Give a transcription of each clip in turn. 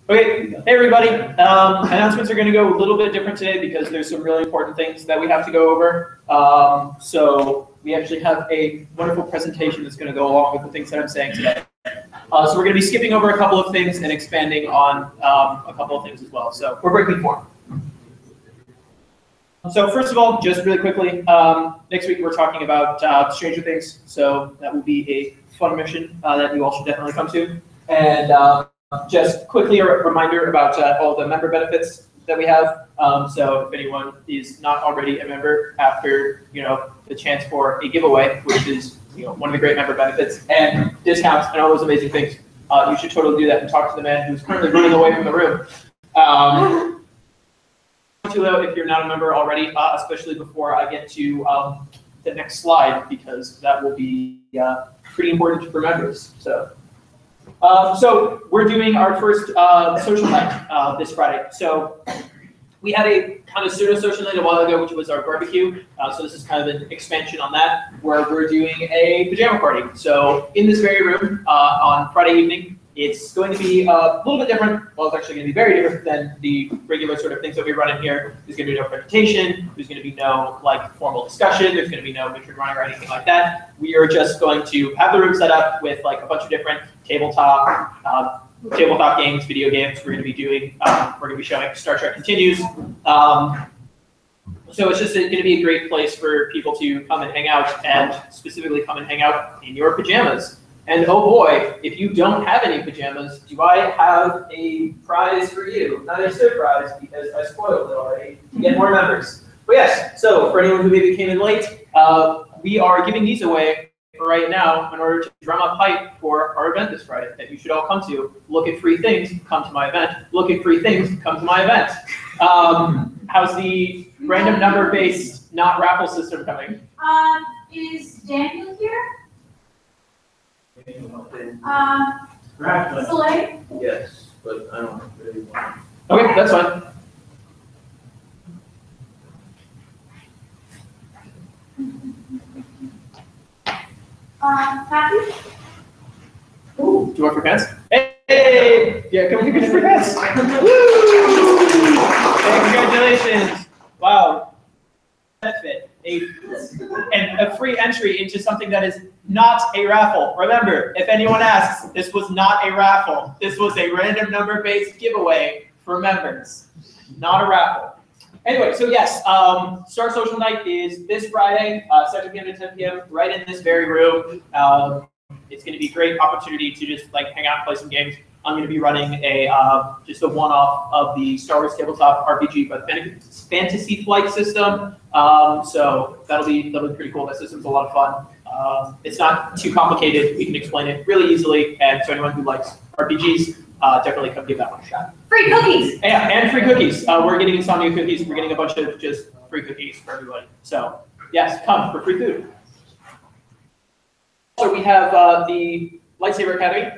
Okay, hey everybody. Announcements are going to go a little bit different today because there's some really important things that we have to go over. So we actually have a wonderful presentation that's going to go along with the things that I'm saying today. So we're going to be skipping over a couple of things and expanding on a couple of things as well. So we're breaking form. So first of all, just really quickly, next week we're talking about Stranger Things. So that will be a fun mission that you all should definitely come to. And just quickly a reminder about all the member benefits that we have. So if anyone is not already a member after the chance for a giveaway, which is one of the great member benefits, and discounts and all those amazing things, you should totally do that and talk to the man who's currently running away from the room. If you're not a member already, especially before I get to the next slide, because that will be pretty important for members. So we're doing our first social night this Friday. So we had a kind of pseudo-social night a while ago, which was our barbecue. So this is kind of an expansion on that, where we're doing a pajama party. So in this very room on Friday evening, it's going to be a little bit different. Well, it's actually going to be very different than the regular sort of things that we run in here. There's going to be no presentation. There's going to be no formal discussion. There's going to be no mission running or anything like that. We are just going to have the room set up with a bunch of different tabletop games, video games. We're going to be doing. We're going to be showing Star Trek Continues. So it's just going to be a great place for people to come and hang out, and specifically come and hang out in your pajamas. And oh boy, if you don't have any pajamas, do I have a prize for you? Not a surprise, because I spoiled it already to get more members. But yes, so for anyone who maybe came in late, we are giving these away for right now in order to drum up hype for our event this Friday that you should all come to. Look at free things, come to my event. Look at free things, come to my event. How's the random number based not raffle system coming? Is Daniel here? Soleil? Yes, but I don't really want to. Okay, that's fine. Happy? Ooh, do you want free pants? Hey! Yeah, come here, get free pants. Woo! Hey, congratulations. Wow. Benefit. And a free entry into something that is not a raffle. Remember, if anyone asks, this was not a raffle. This was a random number-based giveaway for members, not a raffle. Anyway, so yes, Star Social Night is this Friday, 7 p.m. to 10 p.m., right in this very room. It's going to be a great opportunity to just hang out and play some games. I'm going to be running just a one-off of the Star Wars tabletop RPG by the Fantasy Flight system. So that'll be pretty cool. That system's a lot of fun. It's not too complicated. We can explain it really easily. And so anyone who likes RPGs, definitely come give that one a shot. Free cookies. Yeah, and free cookies. We're getting Insomnia cookies. We're getting a bunch of just free cookies for everybody. So yes, come for free food. So we have the Lightsaber Academy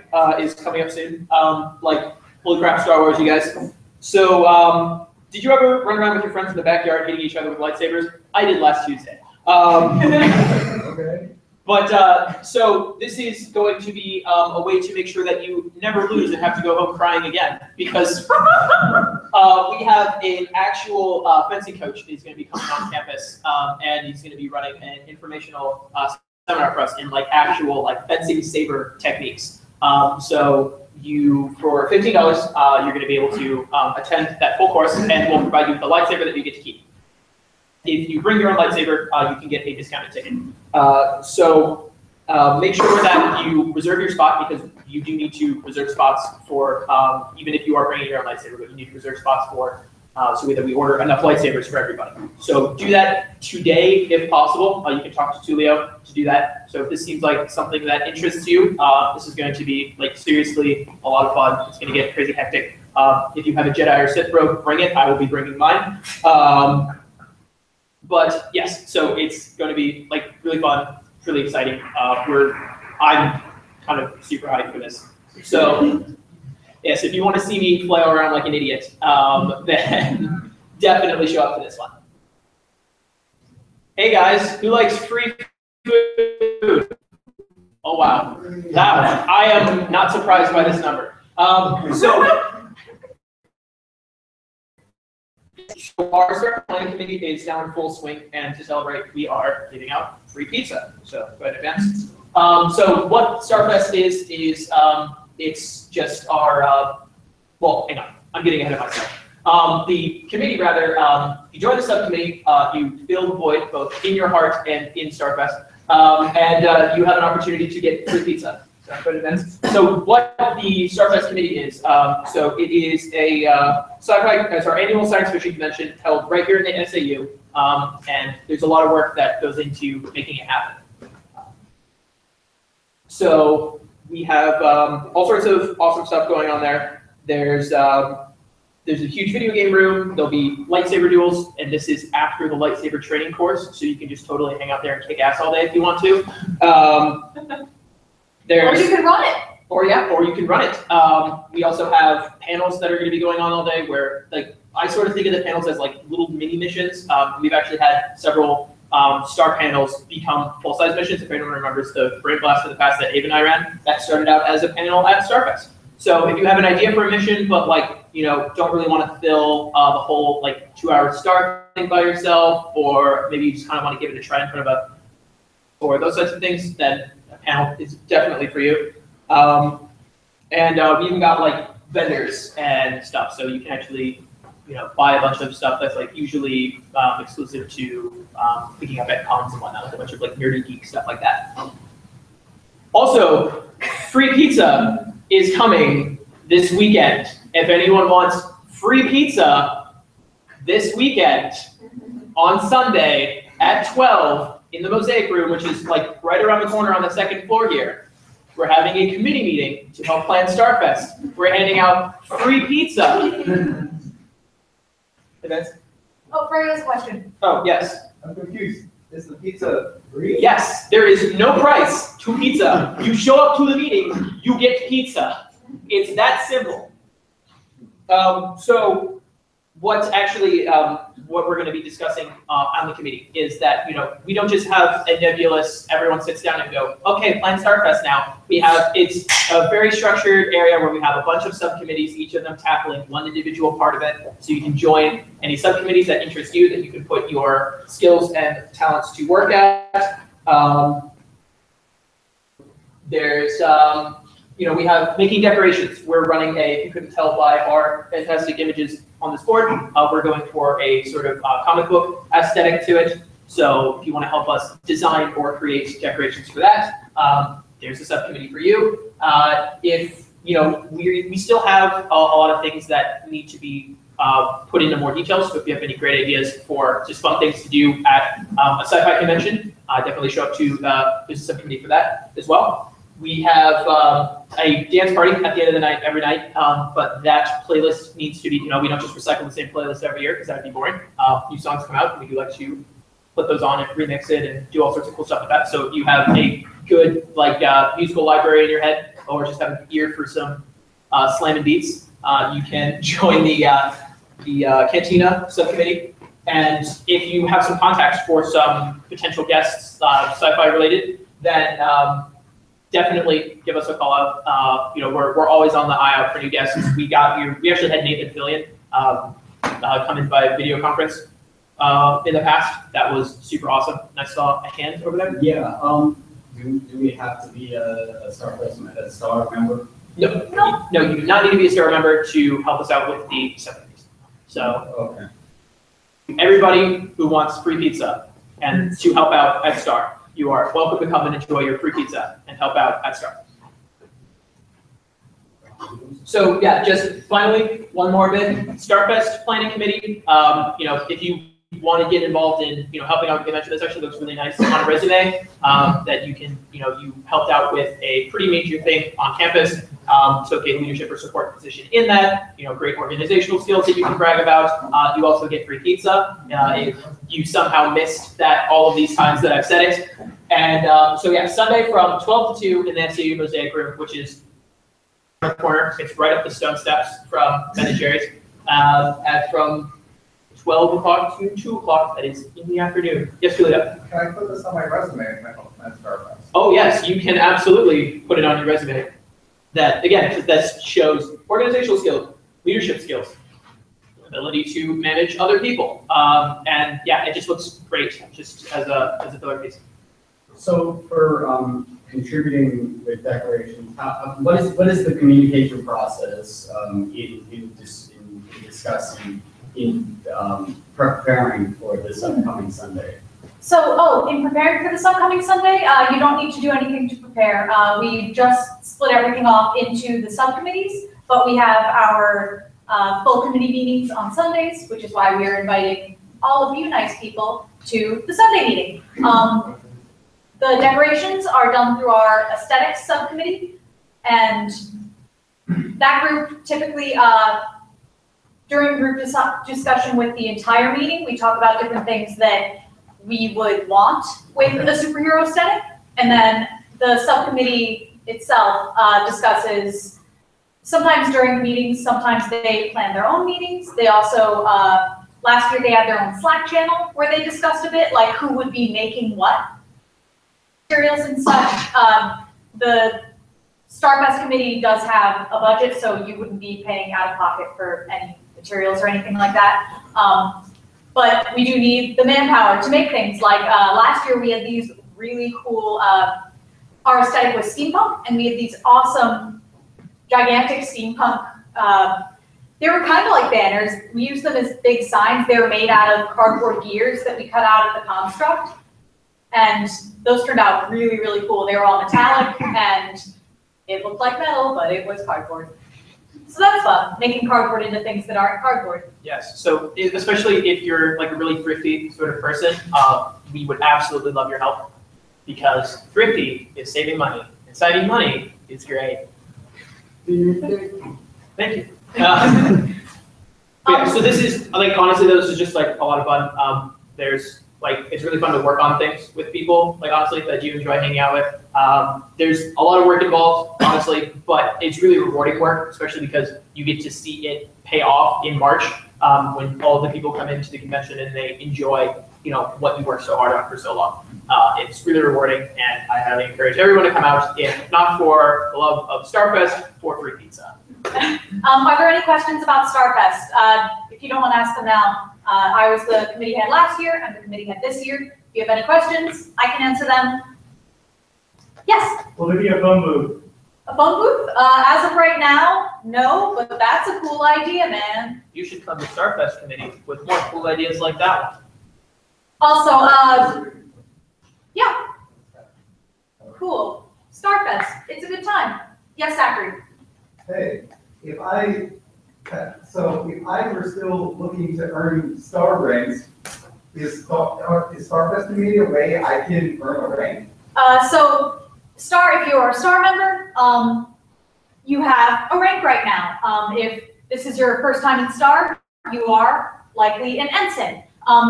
is coming up soon. Holy crap, Star Wars, you guys. So did you ever run around with your friends in the backyard hitting each other with lightsabers? I did last Tuesday. Okay. But so this is going to be a way to make sure that you never lose and have to go home crying again, because we have an actual fencing coach who's going to be coming on campus, and he's going to be running an informational seminar for us in actual fencing saber techniques. So you, for $15, you're going to be able to attend that full course, and we'll provide you with a lightsaber that you get to keep. If you bring your own lightsaber, you can get a discounted ticket. So make sure that you reserve your spot, because you do need to reserve spots for, even if you are bringing your own lightsaber, but you need to reserve spots for, so that we order enough lightsabers for everybody. So do that today if possible. You can talk to Tulio to do that. So if this seems like something that interests you, this is going to be seriously a lot of fun. It's going to get crazy hectic. If you have a Jedi or Sith robe, bring it. I will be bringing mine. But yes, so it's going to be really fun, really exciting. I'm kind of super hyped for this. So yes, if you want to see me flail around like an idiot, then definitely show up for this one. Hey guys, who likes free food? Oh wow, that one. I am not surprised by this number. So So our Starfest planning committee is now in full swing, and to celebrate, we are giving out free pizza. So go ahead, advance. So what Starfest is it's just our well, hang on, I'm getting ahead of myself. The committee, rather, you join the subcommittee, you fill the void both in your heart and in Starfest, and you have an opportunity to get free pizza. So what the Starfest committee is, so it is a sci-fi, as our annual science fiction convention held right here in the SAU, and there's a lot of work that goes into making it happen. So we have all sorts of awesome stuff going on there. There's a huge video game room. There'll be lightsaber duels, and this is after the lightsaber training course, so you can just totally hang out there and kick ass all day if you want to. Or you can run it. Or you can run it. We also have panels that are going to be going on all day where, like, I sort of think of the panels as like little mini missions. We've actually had several star panels become full-size missions. If anyone remembers the Brain Blast of the past that Abe and I ran, that started out as a panel at Starfest. So if you have an idea for a mission, but don't really want to fill the whole 2-hour star thing by yourself, or maybe you just kind of want to give it a try in front of or those types of things, then a panel is definitely for you. And we even got vendors and stuff, so you can actually buy a bunch of stuff that's usually exclusive to picking up at cons and whatnot, a bunch of nerdy geek stuff like that. Also, free pizza is coming this weekend. If anyone wants free pizza this weekend on Sunday at 12 in the Mosaic Room, which is right around the corner on the second floor here, we're having a committee meeting to help plan Starfest. We're handing out free pizza. Oh, Freya has a question. Oh, yes. I'm confused. Is the pizza free? Yes, there is no price to pizza. You show up to the meeting, you get pizza. It's that simple. So what's actually what we're going to be discussing on the committee is that we don't just have a nebulous everyone sits down and go, okay, plan Starfest now. It's a very structured area where we have a bunch of subcommittees, each of them tackling one individual part of it, so you can join any subcommittees that interest you, that you can put your skills and talents to work at. There's we have making decorations. We're running if you couldn't tell by our fantastic images on this board, we're going for a sort of comic book aesthetic to it. So if you want to help us design or create decorations for that, there's a subcommittee for you. If we still have a lot of things that need to be put into more details. So if you have any great ideas for just fun things to do at a sci-fi convention, definitely show up to there's a subcommittee for that as well. We have a dance party at the end of the night every night, but that playlist needs to be, we don't just recycle the same playlist every year because that'd be boring. New songs come out, and we do like to put those on and remix it and do all sorts of cool stuff with that. So if you have a good musical library in your head, or just have an ear for some slamming beats, you can join the Cantina subcommittee. And if you have some contacts for some potential guests, sci-fi related, then definitely give us a call out. We're always on the eye out for new guests. We actually had Nathan Fillion come in by video conference in the past. That was super awesome. And I saw a hand over there. Yeah. Do we have to be a star member? No, you do not need to be a star member to help us out with the subcommittees. So everybody who wants free pizza and to help out at Star, you are welcome to come and enjoy your free pizza and help out at Star. So yeah, just finally, one more bit. Starfest Planning Committee. If you want to get involved in helping out with the convention, this actually looks really nice on a resume. That you can you helped out with a pretty major thing on campus. Took a leadership or support position in that. Great organizational skills that you can brag about. You also get free pizza if you somehow missed that all of these times that I've said it. And so yeah, Sunday from 12 to 2 in the SAU Mosaic Room, which is in the corner. It's right up the stone steps from Ben & Jerry's. From 12 o'clock to 2 o'clock, that is in the afternoon. Yes, Julia? Can I put this on my resume if I help plan Starfest? Oh yes, you can absolutely put it on your resume. That, again, that shows organizational skills, leadership skills. ability to manage other people. And yeah, it just looks great, just as a filler piece. So for contributing with decorations, what is the communication process in discussing, in preparing for this upcoming Sunday? So, in preparing for this upcoming Sunday, you don't need to do anything to prepare. We've just split everything off into the subcommittees, but we have our full committee meetings on Sundays, which is why we are inviting all of you nice people to the Sunday meeting. The decorations are done through our aesthetics subcommittee, and that group typically, during group discussion with the entire meeting, we talk about different things that we would want with the superhero aesthetic, and then the subcommittee itself discusses, sometimes during meetings, sometimes they plan their own meetings. They also, last year they had their own Slack channel where they discussed a bit, like who would be making what materials and such. The StarFest committee does have a budget, so you wouldn't be paying out of pocket for any materials or anything like that. But we do need the manpower to make things. Like last year we had these really cool, our aesthetic was steampunk, and we had these awesome, gigantic steampunk, they were kind of like banners. We used them as big signs. They were made out of cardboard gears that we cut out of the construct. And those turned out really, really cool. They were all metallic, and it looked like metal, but it was cardboard. So that's fun, making cardboard into things that aren't cardboard. Yes, so especially if you're like a really thrifty sort of person, we would absolutely love your help, because thrifty is saving money, and saving money is great. Thank you. Yeah, so this is, like, honestly, this is just like a lot of fun. There's like, it's really fun to work on things with people, like, honestly, that you enjoy hanging out with. There's a lot of work involved, honestly, but it's really rewarding work, especially because you get to see it pay off in March, when all the people come into the convention and they enjoy, you know, what you worked so hard on for so long. It's really rewarding, and I highly encourage everyone to come out, if not for the love of StarFest, for free pizza. Are there any questions about StarFest? If you don't want to ask them now, I was the committee head last year, I'm the committee head this year. If you have any questions, I can answer them. Yes? Will there be a phone booth? A phone booth? As of right now, no, but that's a cool idea, man. You should come to StarFest committee with more cool ideas like that one. Also, yeah. Cool. StarFest, it's a good time. Yes, Zachary? Hey, if I were still looking to earn star ranks, is StarFest to me a way I can earn a rank? So, if you're a star member, you have a rank right now. If this is your first time in star, you are likely an ensign.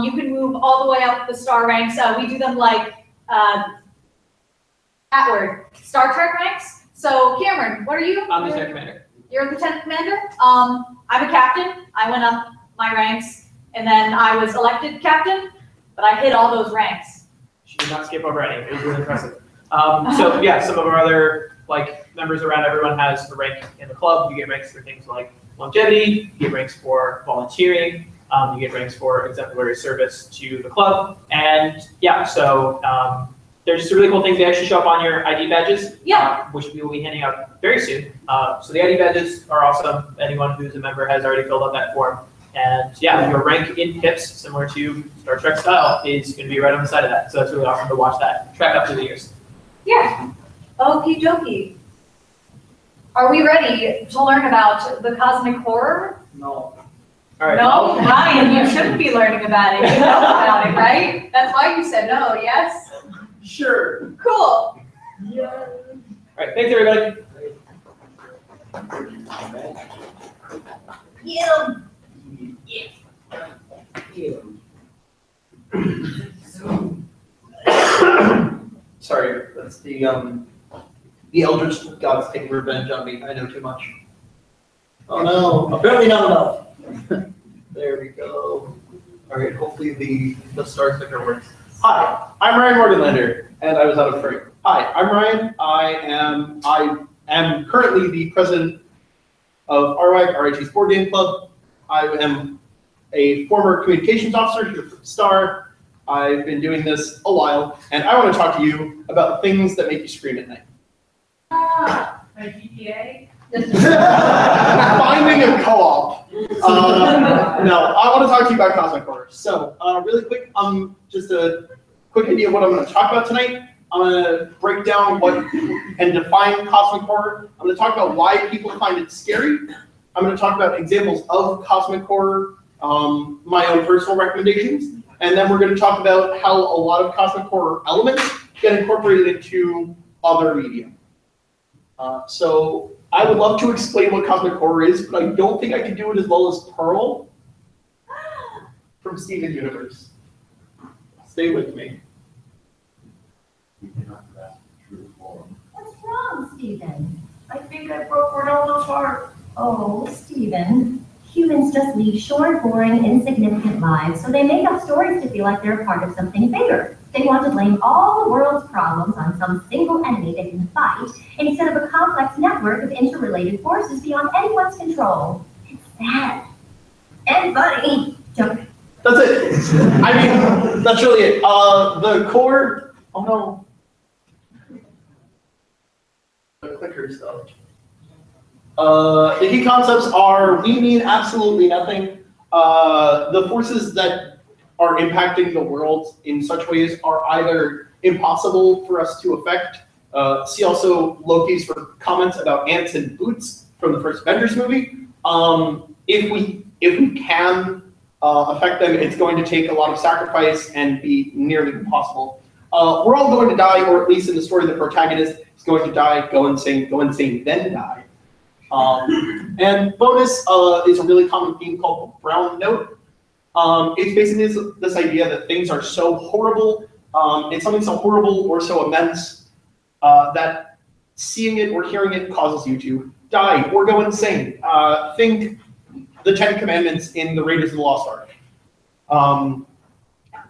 You can move all the way up the star ranks. We do them like, Star Trek ranks. So, Cameron, what are you? I'm Lieutenant Commander. You're a Lieutenant Commander? I'm a captain. I went up my ranks, and then I was elected captain, but I hit all those ranks. She did not skip over any. It was really impressive. So yeah, some of our other like members around, everyone has a rank in the club. You get ranks for things like longevity, you get ranks for volunteering, you get ranks for exemplary service to the club. And yeah, so there's just really cool things. They actually show up on your ID badges, Yeah. Which we will be handing out very soon. So the ID badges are awesome. Anyone who's a member has already filled out that form. And yeah, your rank in pips, similar to Star Trek style, is going to be right on the side of that. So it's really awesome to watch that track up through the years. Yeah. Okie dokie. Are we ready to learn about the cosmic horror? No. All right. No, Ryan, you shouldn't be learning about it. You know about it, right? That's why you said no, yes? Sure. Cool. Yeah. All right. Thanks, everybody. Yeah. Sorry, that's the Eldritch Gods taking revenge on me. I know too much. Oh no, apparently not enough. There we go. All right, hopefully the star clicker works. Hi, I'm Ryan Morganlander, and I was out of frame. Hi, I'm Ryan. I am currently the president of RIG's Board Game Club. I am a former communications officer here from Star. I've been doing this a while, and I want to talk to you about the things that make you scream at night. My GPA? Finding a co-op. No, I want to talk to you about cosmic horror. So, really quick, just a quick idea of what I'm going to talk about tonight. I'm going to break down what and define cosmic horror. I'm going to talk about why people find it scary. I'm going to talk about examples of cosmic horror, my own personal recommendations, and then we're going to talk about how a lot of cosmic horror elements get incorporated into other media. So I would love to explain what cosmic horror is, but I don't think I can do it as well as Pearl from Steven Universe. Stay with me. What's wrong, Stephen? I think I broke Ronaldo's heart. Oh, Stephen. Humans just lead short, boring, insignificant lives, so they make up stories to feel like they're a part of something bigger. They want to blame all the world's problems on some single enemy they can fight, instead of a complex network of interrelated forces beyond anyone's control. It's sad. And funny. Joke. That's it. I mean, that's really it. The core, oh no. The clicker stuff. The key concepts are, we mean absolutely nothing. The forces that are impacting the world in such ways are either impossible for us to affect. See also Loki's comments about ants and boots from the first Avengers movie. If we can affect them, it's going to take a lot of sacrifice and be nearly impossible. We're all going to die, or at least in the story, the protagonist is going to die, go insane, then die. And bonus is a really common theme called the brown note. It's basically this idea that things are so horrible, it's something so horrible or so immense that seeing it or hearing it causes you to die or go insane. Think the 10 Commandments in the Raiders of the Lost Ark.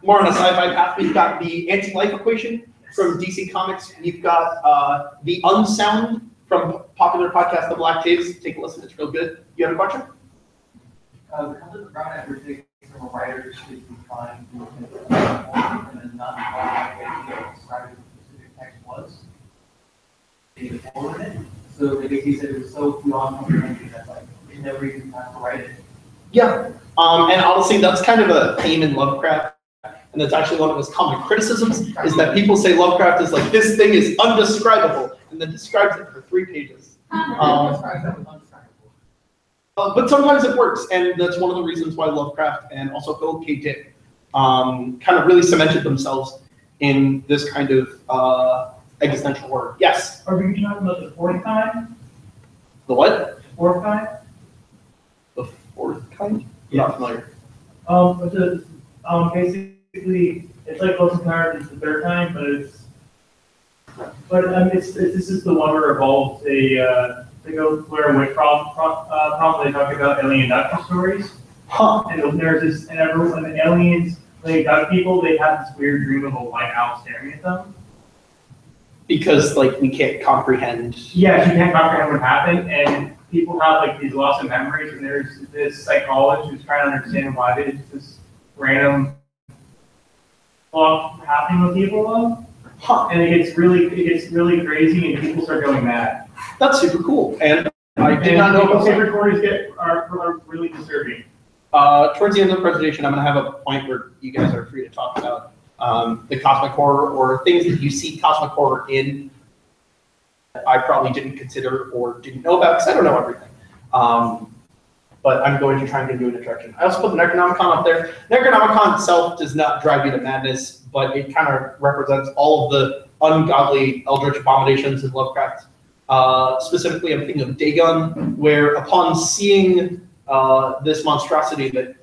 More on a sci-fi path, we've got the anti-life equation from DC Comics. We've got the unsound from popular podcast The Black Tapes. Take a listen, it's real good. You have a question? The concept of brown everything from a writer should be fine and then not describing what the specific text was. They forward it. So they basically said it was so beyond comprehension that like they never even had to write it. Yeah. And honestly, that's kind of a theme in Lovecraft. And that's actually one of his common criticisms, is that people say Lovecraft is like, this thing is undescribable, and then describes it for 3 pages. But sometimes it works, and that's one of the reasons why Lovecraft and also Philip K. Dick kind of really cemented themselves in this kind of existential horror. Yes? Are we talking about the fourth kind? The what? The fourth kind? The fourth kind? Yeah. Not familiar. Basically, it's like close encounters. It's the third kind, this is the one where evolved they go where a witch problem. They talk about alien abduction stories. Huh. And there's this, and everyone, when the aliens play abduct people, they have this weird dream of a white owl staring at them. Because like we can't comprehend. Yeah, you can't comprehend what happened, and people have like these loss of memories. And there's this psychologist who's trying to understand why there's this random stuff happening with people, though. Huh. And it gets really crazy, and people start going mad. That's super cool, and I did not know about tape recordings are really disturbing. Towards the end of the presentation, I'm going to have a point where you guys are free to talk about the cosmic horror or things that you see cosmic horror in that I probably didn't consider or didn't know about, because I don't know everything. But I'm going to try and give you an introduction. I also put the Necronomicon up there. Necronomicon itself does not drive you to madness, but it kind of represents all of the ungodly eldritch abominations in Lovecraft. Specifically, I'm thinking of Dagon, where upon seeing this monstrosity that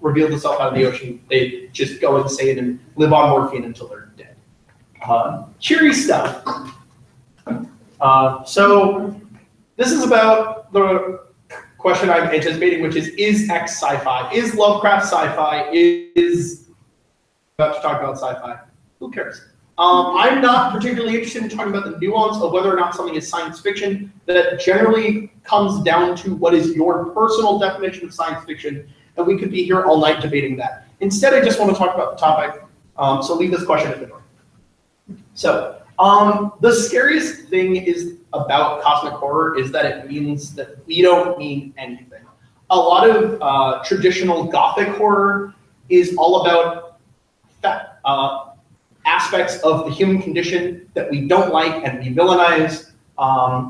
revealed itself out of the ocean, they just go insane and live on morphine until they're dead. Cheery stuff. So this is about the question I'm anticipating, which is X sci-fi? Is Lovecraft sci-fi? Is about to talk about sci-fi? Who cares? I'm not particularly interested in talking about the nuance of whether or not something is science fiction. That generally comes down to what is your personal definition of science fiction, and we could be here all night debating that. Instead, I just want to talk about the topic, so leave this question at the door. So, the scariest thing is about cosmic horror is that it means that we don't mean anything. A lot of traditional Gothic horror is all about aspects of the human condition that we don't like and we villainize,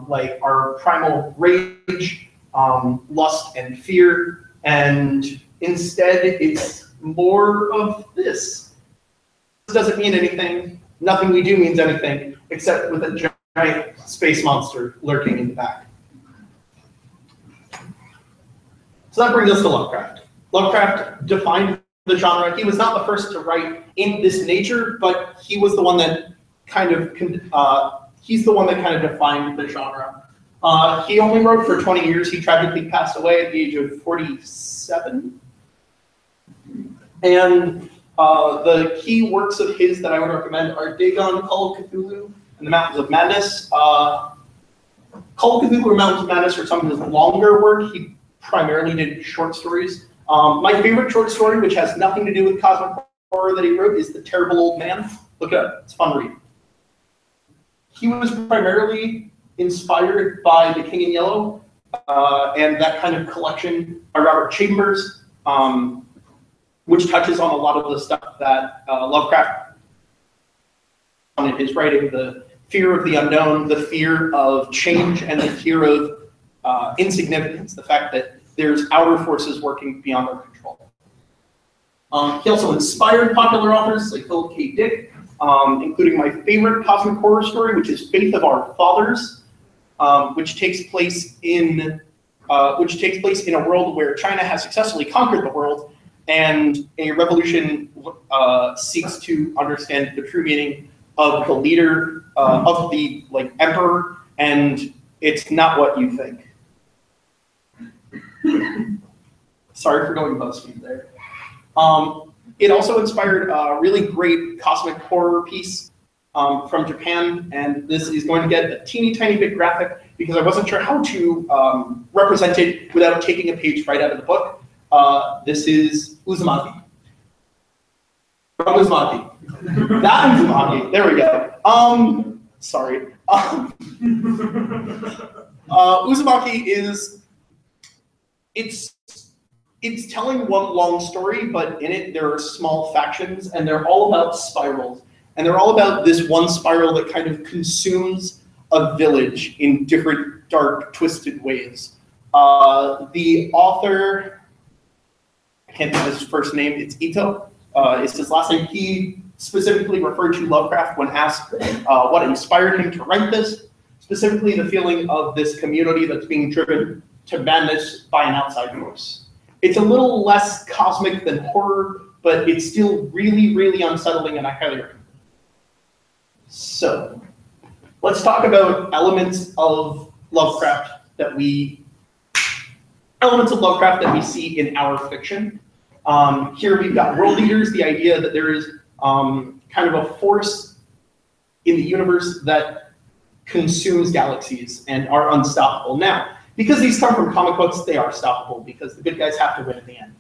like our primal rage, lust, and fear. And instead, it's more of this. This doesn't mean anything. Nothing we do means anything, except with a giant space monster lurking in the back. So that brings us to Lovecraft. Lovecraft defined the genre. He was not the first to write in this nature, but he was the one that kind of defined the genre. He only wrote for 20 years. He tragically passed away at the age of 47. And the key works of his that I would recommend are Dagon, Call of Cthulhu, and the Mountains of Madness. Call of Cthulhu or Mountains of Madness are some of his longer work. He primarily did short stories. My favorite short story, which has nothing to do with cosmic horror that he wrote, is The Terrible Old Man. Look it up, it's a fun read. He was primarily inspired by The King in Yellow and that kind of collection by Robert Chambers, which touches on a lot of the stuff that Lovecraft in his writing, the fear of the unknown, the fear of change, and the fear of insignificance, the fact that there's outer forces working beyond our control. He also inspired popular authors like Philip K. Dick, including my favorite cosmic horror story, which is Faith of Our Fathers, which takes place in a world where China has successfully conquered the world, and a revolution seeks to understand the true meaning of the leader, of the emperor, and it's not what you think. Sorry for going BuzzFeed there. It also inspired a really great cosmic horror piece from Japan, and this is going to get a teeny tiny bit graphic because I wasn't sure how to represent it without taking a page right out of the book. This is Uzumaki. From Uzumaki. That Uzumaki. There we go. Sorry. Uzumaki is, it's telling one long story, but in it there are small factions, and they're all about spirals. And they're all about this one spiral that kind of consumes a village in different dark, twisted ways. The author, I can't think of his first name, it's Ito, it's his last name. He specifically referred to Lovecraft when asked what inspired him to write this, specifically the feeling of this community that's being driven to madness by an outside force. It's a little less cosmic than horror, but it's still really, really unsettling, and I highly recommend it. So, let's talk about elements of Lovecraft that we see in our fiction. Here we've got world leaders, the idea that there is kind of a force in the universe that consumes galaxies and are unstoppable. Now, because these come from comic books, they are stoppable because the good guys have to win in the end.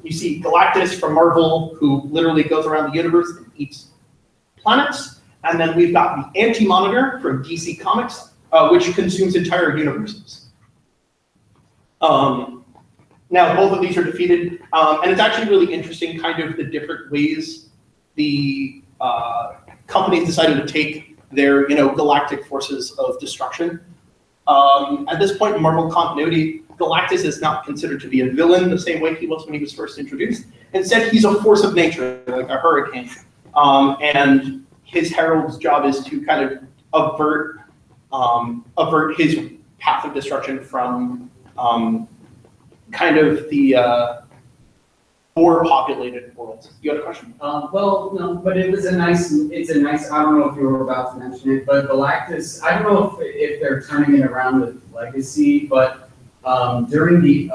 You see Galactus from Marvel, who literally goes around the universe and eats planets. And then we've got the Anti-Monitor from DC Comics, which consumes entire universes. Now, both of these are defeated, and it's actually really interesting kind of the different ways the companies decided to take their galactic forces of destruction. At this point in Marvel continuity, Galactus is not considered to be a villain the same way he was when he was first introduced. Instead, he's a force of nature, like a hurricane. And his herald's job is to kind of avert his path of destruction from kind of the more populated world. You had a question? Well, no, but it's a nice, I don't know if you were about to mention it, but Galactus, I don't know if they're turning it around with Legacy, but during the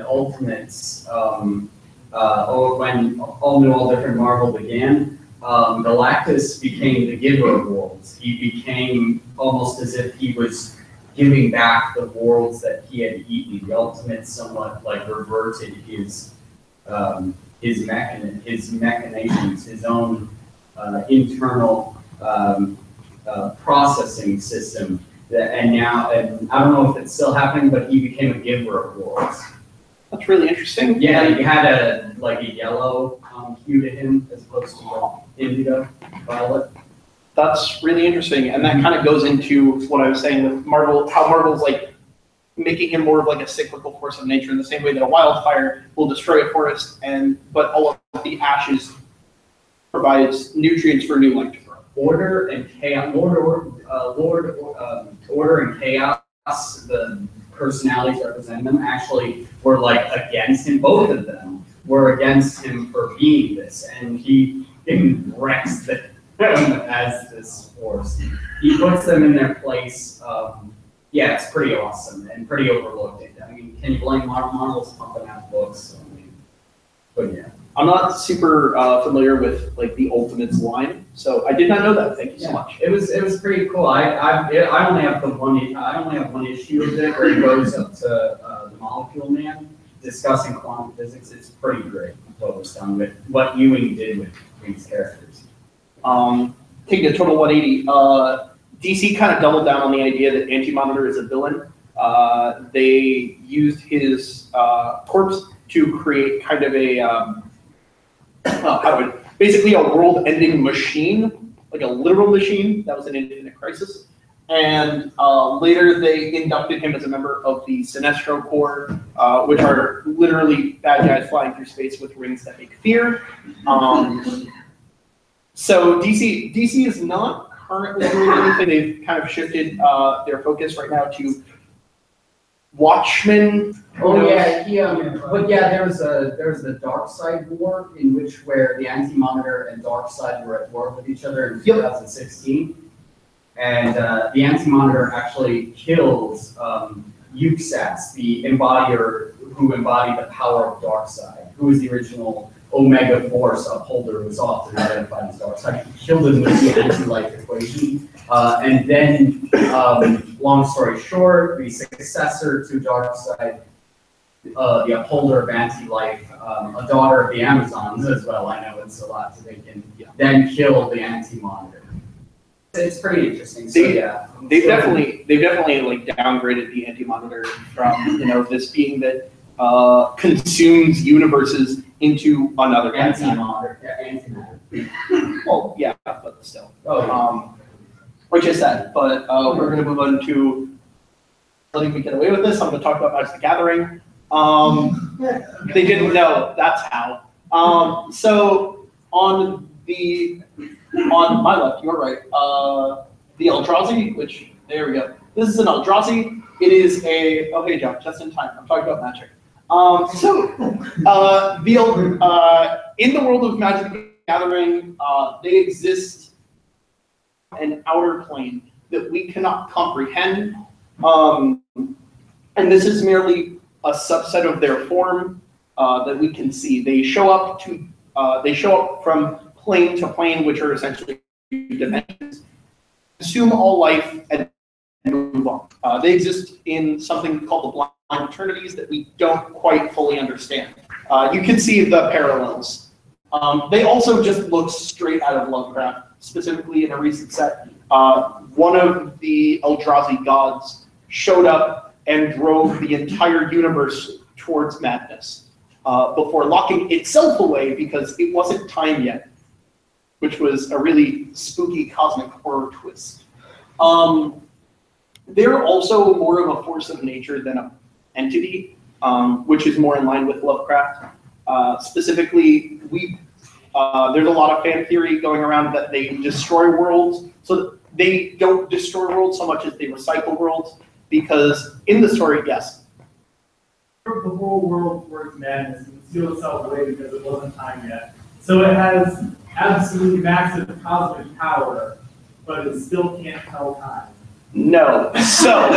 Ultimates, when all different Marvel began, Galactus became the giver of worlds. He became almost as if he was giving back the worlds that he had eaten. The ultimate somewhat like reverted his machinations, his own internal processing system. And now, and I don't know if it's still happening, but he became a giver of worlds. That's really interesting. Yeah, he had a yellow hue to him as opposed to indigo, violet. That's really interesting, and that kind of goes into what I was saying with Marvel, how Marvel's like making him more of like a cyclical force of nature in the same way that a wildfire will destroy a forest, but all of the ashes provides nutrients for new life to grow. Order and chaos, order and chaos, the personalities representing them actually were like against him. Both of them were against him for being this, and he wrecks them as this force. He puts them in their place. Yeah, it's pretty awesome and pretty overlooked. I mean, can you blame Marvel's pumping out books? I mean, but yeah. I'm not super familiar with like the Ultimates line, so I did not know that. Thank you so much. It was pretty cool. I only have one issue of it where he goes up to the Molecule Man discussing quantum physics. It's pretty great what was done with what Ewing did with these characters. Taking a total 180. DC kind of doubled down on the idea that Anti-Monitor is a villain. They used his corpse to create kind of a basically a world-ending machine, like a literal machine that was an Infinite Crisis. And later they inducted him as a member of the Sinestro Corps, which are literally bad guys flying through space with rings that make fear. So DC is not currently doing anything. They've kind of shifted their focus right now to Watchmen. Oh yeah, but yeah, there was the Dark Side War where the Anti-Monitor and Dark Side were at war with each other in 2016, and the Anti-Monitor actually kills Yuksats, the embodier who embodied the power of Dark Side, who was the original Omega Force upholder, who was often identified as Dark Side. He killed him with the anti-life equation, and then, long story short, the successor to Dark Side, the upholder of anti-life, a daughter of the Amazons as well. I know it's a lot to take in. Then killed the Anti-Monitor. It's pretty interesting. So they've definitely like downgraded the Anti-Monitor from this being that consumes universes into another Anti-Monitor. Yeah, Anti-Monitor. Well, yeah, but still. Oh. Like I said, but we're going to move on to letting me get away with this. I'm going to talk about Magic the Gathering. They didn't know, that's how. So on my left, your right, the Eldrazi, which, there we go. This is an Eldrazi. It is a, oh hey John, just in time, I'm talking about Magic. In the world of Magic the Gathering, they exist an outer plane that we cannot comprehend. And this is merely a subset of their form that we can see. They show up from plane to plane, which are essentially dimensions, consume all life and move on. They exist in something called the blind eternities that we don't quite fully understand. You can see the parallels. They also just look straight out of Lovecraft. Specifically in a recent set, one of the Eldrazi gods showed up and drove the entire universe towards madness before locking itself away because it wasn't time yet, which was a really spooky cosmic horror twist. They're also more of a force of nature than an entity, which is more in line with Lovecraft. Specifically, there's a lot of fan theory going around that they destroy worlds. So they don't destroy worlds so much as they recycle worlds, because in the story, yes. The whole world works madness and steal itself away because it wasn't time yet. So it has absolutely massive cosmic power, but it still can't tell time. No. So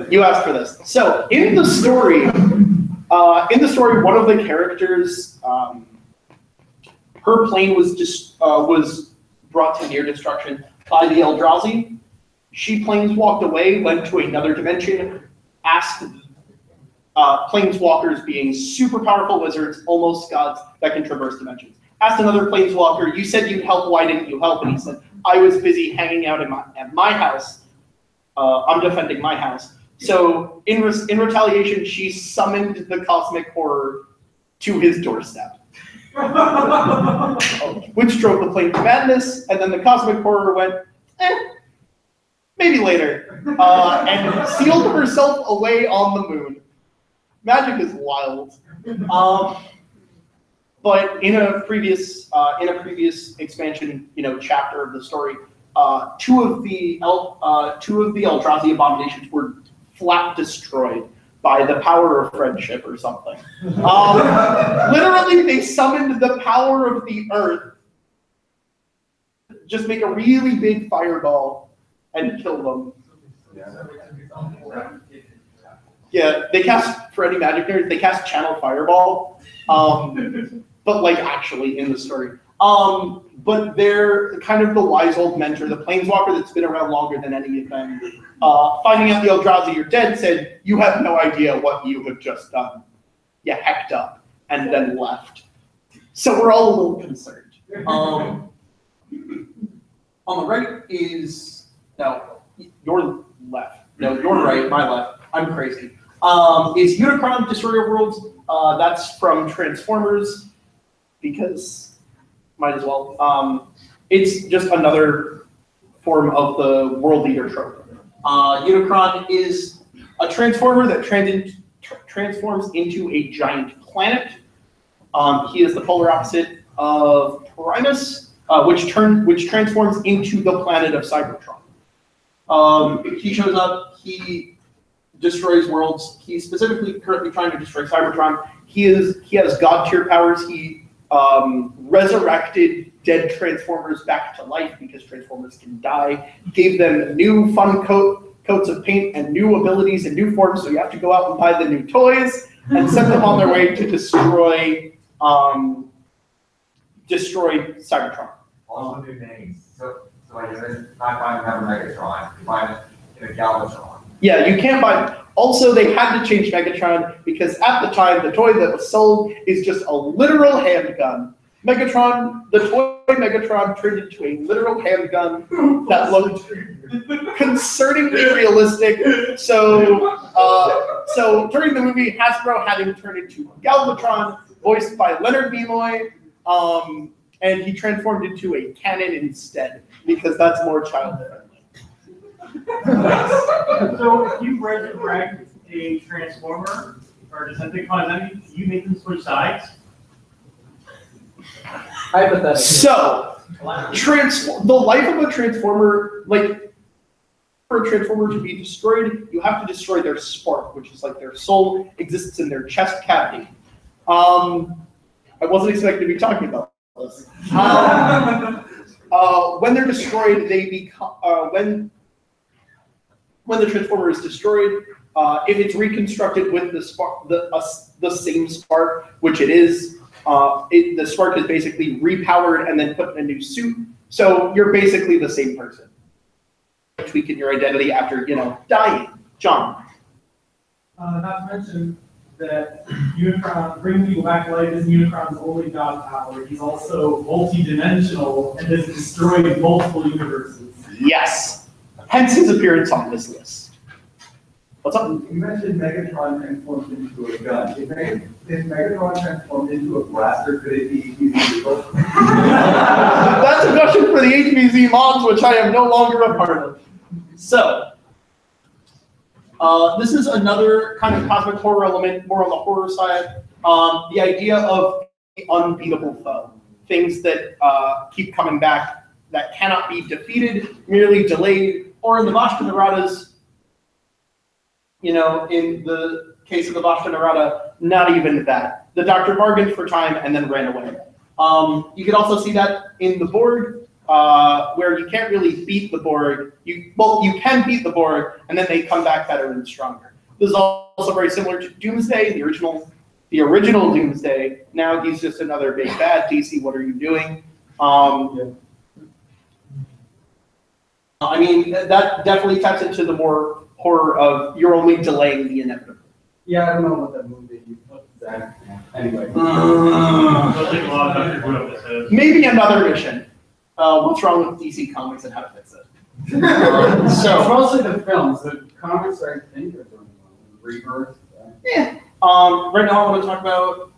you asked for this. So in the story, one of the characters, her plane was brought to near destruction by the Eldrazi. She planeswalked away, went to another dimension, asked planeswalkers being super powerful wizards, almost gods that can traverse dimensions. Asked another planeswalker, you said you'd help, why didn't you help? And he said, I was busy hanging out at my house. I'm defending my house. So in retaliation, she summoned the cosmic horror to his doorstep. Which drove the plane to madness, and then the cosmic horror went, maybe later, and sealed herself away on the moon. Magic is wild. But in a previous expansion, chapter of the story, two of the Eldrazi abominations were flat destroyed by the power of friendship or something. Literally, they summoned the power of the earth, just make a really big fireball and kill them. Yeah, they cast, for any magic nerds, they cast Channel Fireball, but like actually in the story. But they're kind of the wise old mentor, the planeswalker that's been around longer than any of them. Finding out the Eldrazi are dead, said, you have no idea what you have just done. You hecked up, and then left. So we're all a little concerned. On the right is, no, your left. No, your right, my left. I'm crazy. Is Unicron Destroyer Worlds. That's from Transformers, because might as well. It's just another form of the World Eater trope. Unicron is a transformer that transforms into a giant planet. He is the polar opposite of Primus, which transforms into the planet of Cybertron. He shows up, he destroys worlds. He's specifically currently trying to destroy Cybertron. He has god tier powers. He resurrected dead Transformers back to life because Transformers can die. Gave them new fun coats of paint and new abilities and new forms. So you have to go out and buy the new toys and send them on their way to destroy Cybertron. Also new names. So like you're not buying another Megatron, you buy it in a Galvatron. Yeah, you can't buy. Also, they had to change Megatron because at the time, the toy that was sold is just a literal handgun. Megatron, the toy Megatron turned into a literal handgun that looked concerningly realistic. So during the movie, Hasbro had him turn into Galvatron, voiced by Leonard Nimoy, and he transformed into a cannon instead because that's more child-friendly. So if you resurrect a Transformer or Decepticon, that means you make them switch sides? Hypothetically. So, the life of a Transformer, like, for a Transformer to be destroyed, you have to destroy their spark, which is like their soul exists in their chest cavity. I wasn't expecting to be talking about this. When they're destroyed, they become, when the Transformer is destroyed, if it's reconstructed with the spark, the same spark, which it is, the spark is basically repowered and then put in a new suit. So you're basically the same person. Tweaking your identity after, dying. John. Not to mention that Unicron, bringing people back to life, isn't Unicron's only god power. He's also multi-dimensional and has destroyed multiple universes. Yes. Hence his appearance on this list. What's up? You mentioned Megatron transformed into a gun. If Megatron transformed into a blaster, could it be usable? That's a question for the HVZ mods, which I am no longer a part of. So, this is another kind of cosmic horror element, more on the horror side. The idea of the unbeatable foe. Things that keep coming back, that cannot be defeated, merely delayed, or in the Vashta Naradas, in the case of the Vashta Narada, not even that. The Doctor bargained for time and then ran away. You can also see that in the Borg, where you can't really beat the Borg. You can beat the Borg, and then they come back better and stronger. This is also very similar to Doomsday, the original Doomsday. Now he's just another big bad. DC, what are you doing? I mean, that definitely taps into the more horror of you're only delaying the inevitable. Yeah, I don't know what that movie was. Anyway. Maybe another mission. What's wrong with DC Comics and how to fix it? It's So, mostly the films. The comics, I think, are doing well. Rebirth. yeah. Right now I want to talk about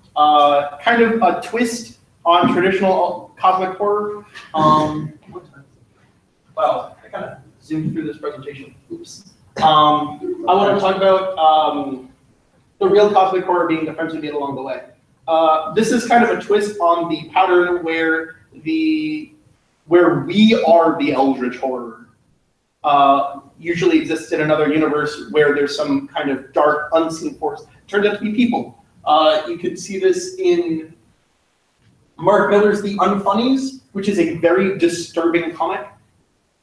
kind of a twist on traditional cosmic horror. Wow, I kind of zoomed through this presentation. Oops. I want to talk about the real cosmic horror being the friends we made along the way. This is kind of a twist on the pattern where we are the eldritch horror. Usually exists in another universe where there's some kind of dark, unseen force. Turns out to be people. You can see this in Mark Miller's The Unfunnies, which is a very disturbing comic.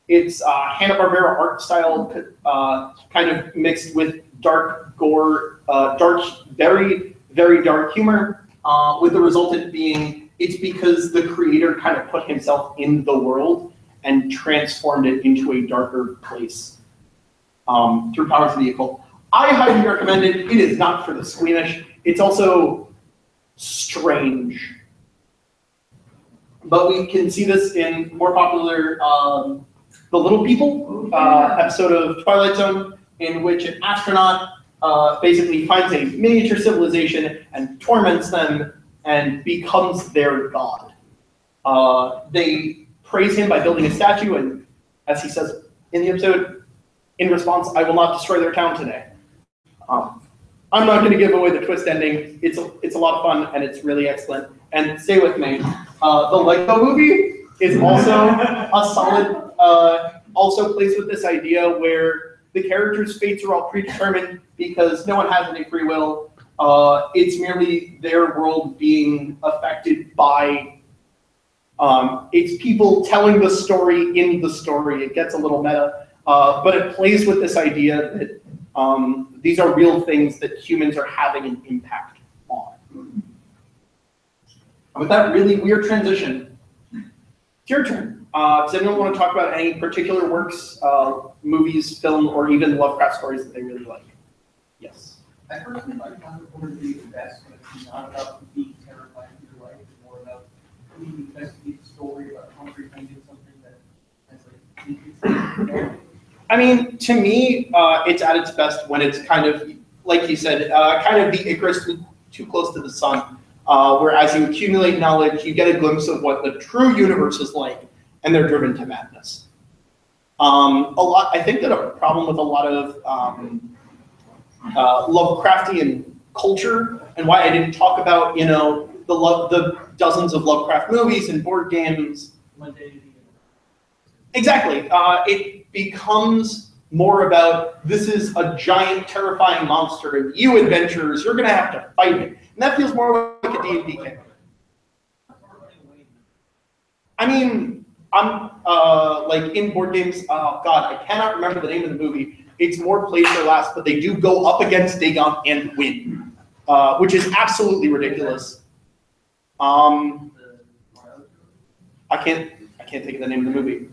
It's Hanna-Barbera art style, kind of mixed with dark gore, very, very dark humor, with the resultant being it's because the creator kind of put himself in the world and transformed it into a darker place through powers of the occult. I highly recommend it. It is not for the squeamish. It's also strange. But we can see this in more popular The Little People episode of Twilight Zone, in which an astronaut basically finds a miniature civilization and torments them and becomes their god. They praise him by building a statue, and as he says in the episode, in response, I will not destroy their town today. I'm not going to give away the twist ending. It's a lot of fun, and it's really excellent. And stay with me. The Lego Movie is also a solid, also plays with this idea where the characters' fates are all predetermined because no one has any free will. It's merely their world being affected by, it's people telling the story in the story. It gets a little meta, but it plays with this idea that these are real things that humans are having an impact on. With that really weird transition, it's your turn. Does anyone want to talk about any particular works, movies, film, or even Lovecraft stories that they really like? Yes. I personally find comic horror to be the best when it's not about being terrified in your life, it's more about being investigating a story, about comprehending something that has like I mean, to me, it's at its best when it's kind of, like you said, kind of the Icarus too close to the sun, where as you accumulate knowledge, you get a glimpse of what the true universe is like, and they're driven to madness. I think that a problem with a lot of Lovecraftian culture, and why I didn't talk about, the dozens of Lovecraft movies and board games. Exactly. It becomes more about this is a giant, terrifying monster, and you adventurers, you're going to have to fight it. And that feels more like a D&D character. I mean, I'm like in board games. Oh God, I cannot remember the name of the movie. It's more plays for last, but they do go up against Dagon and win, which is absolutely ridiculous. I can't think of the name of the movie.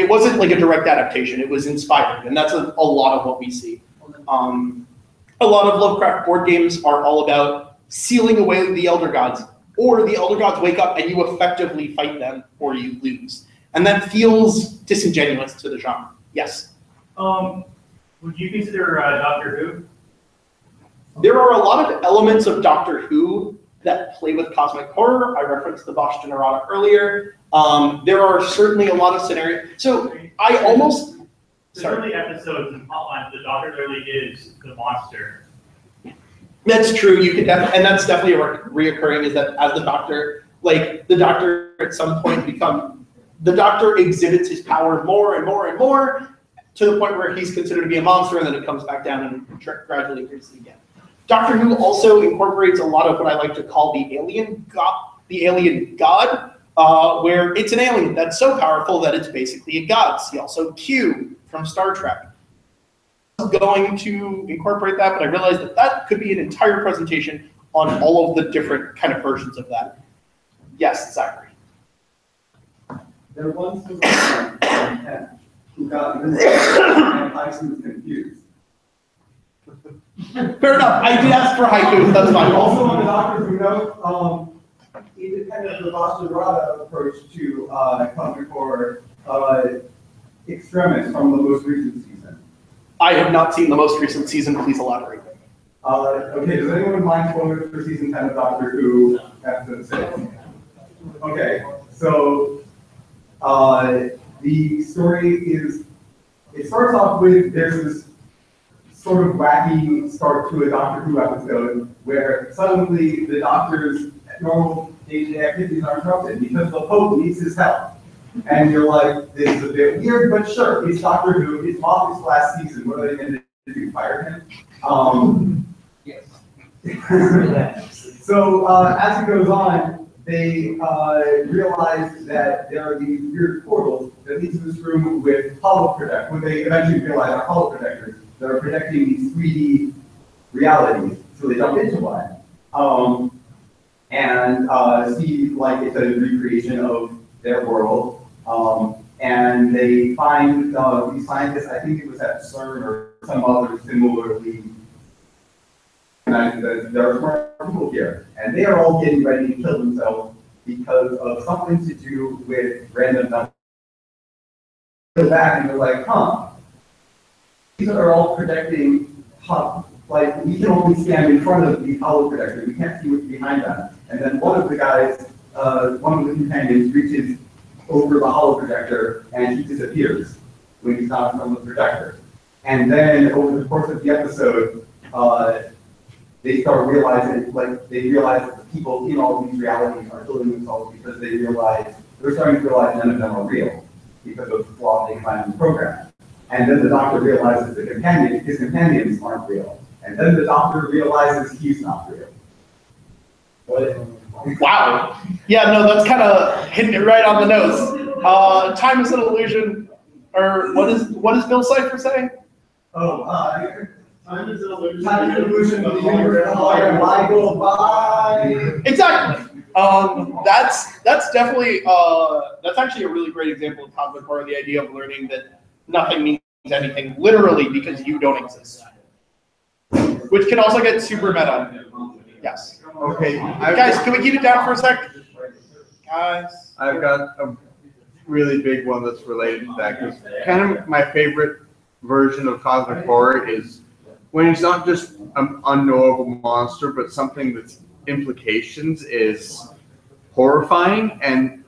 It wasn't like a direct adaptation. It was inspired, and that's a lot of what we see. A lot of Lovecraft board games are all about sealing away the Elder Gods, or the Elder Gods wake up and you effectively fight them, or you lose. And that feels disingenuous to the genre. Yes? Would you consider Doctor Who? There are a lot of elements of Doctor Who that play with cosmic horror. I referenced the Boston Errata earlier. There are certainly a lot of scenarios. So I almost... There's early episodes and plotlines the Doctor literally is the monster. That's true. You could and that's definitely reoccurring. Is that as the Doctor, like the Doctor at some point the Doctor exhibits his power more and more and more to the point where he's considered to be a monster, and then it comes back down and gradually increases again. Doctor Who also incorporates a lot of what I like to call the alien god, where it's an alien that's so powerful that it's basically a god. See also Q from Star Trek. I'm going to incorporate that, but I realized that could be an entire presentation on all of the different kind of versions of that. Yes, Zachary. There once was a who got invincible and Tyson was confused. Fair enough. I did ask for haiku. That's fine. Also on the Doctor Who note, independent of the Boston Rada approach to cosmic horror, Extremis from the most recent season. I have not seen the most recent season. Please elaborate. Okay, does anyone mind spoilers for season 10 of Doctor Who, episode 6? Okay, so the story is, it starts off with, there's this sort of wacky start to a Doctor Who episode where suddenly the Doctor's normal day-to-day activities are interrupted because the Pope needs his help. And you're like, this is a bit weird, but sure, he's Doctor Who, he's off his last season, what are they going to do, fire him? Yes. So as it goes on, they realize that there are these weird portals that lead to this room with holoprojectors. What they eventually realize are holoprojectors that are projecting these 3D realities. So they jump into one and see like it's a recreation of their world. And they find these scientists, I think it was at CERN or some other similarly, that there are smart people here, and they are all getting ready to kill themselves because of something to do with random numbers. Go back and they're like, huh, these are all projecting, like we can only stand in front of these hollow projectors, we can't see what's behind them. And then one of the guys, one of the companions reaches over the hollow projector and he disappears when he's not in front of the projector. And then over the course of the episode, they start realizing, like, they realize that the people in all of these realities are killing themselves because they're starting to realize none of them are real because of the flaw they find in the program. And then the Doctor realizes his companions aren't real. And then the Doctor realizes he's not real. Wow. Yeah, no, that's kind of hitting it right on the nose. Time is an illusion, or what does Bill Cipher say? Time is an illusion. Time is an illusion of the universe. I go by. Exactly. That's definitely that's actually a really great example of cosmic horror. The idea of learning that nothing means anything literally because you don't exist, which can also get super meta. Yes. Okay, guys, can we keep it down for a sec? Guys, I've got a really big one that's related to that because kind of my favorite version of cosmic horror is when it's not just an unknowable monster, but something that's implications is horrifying, and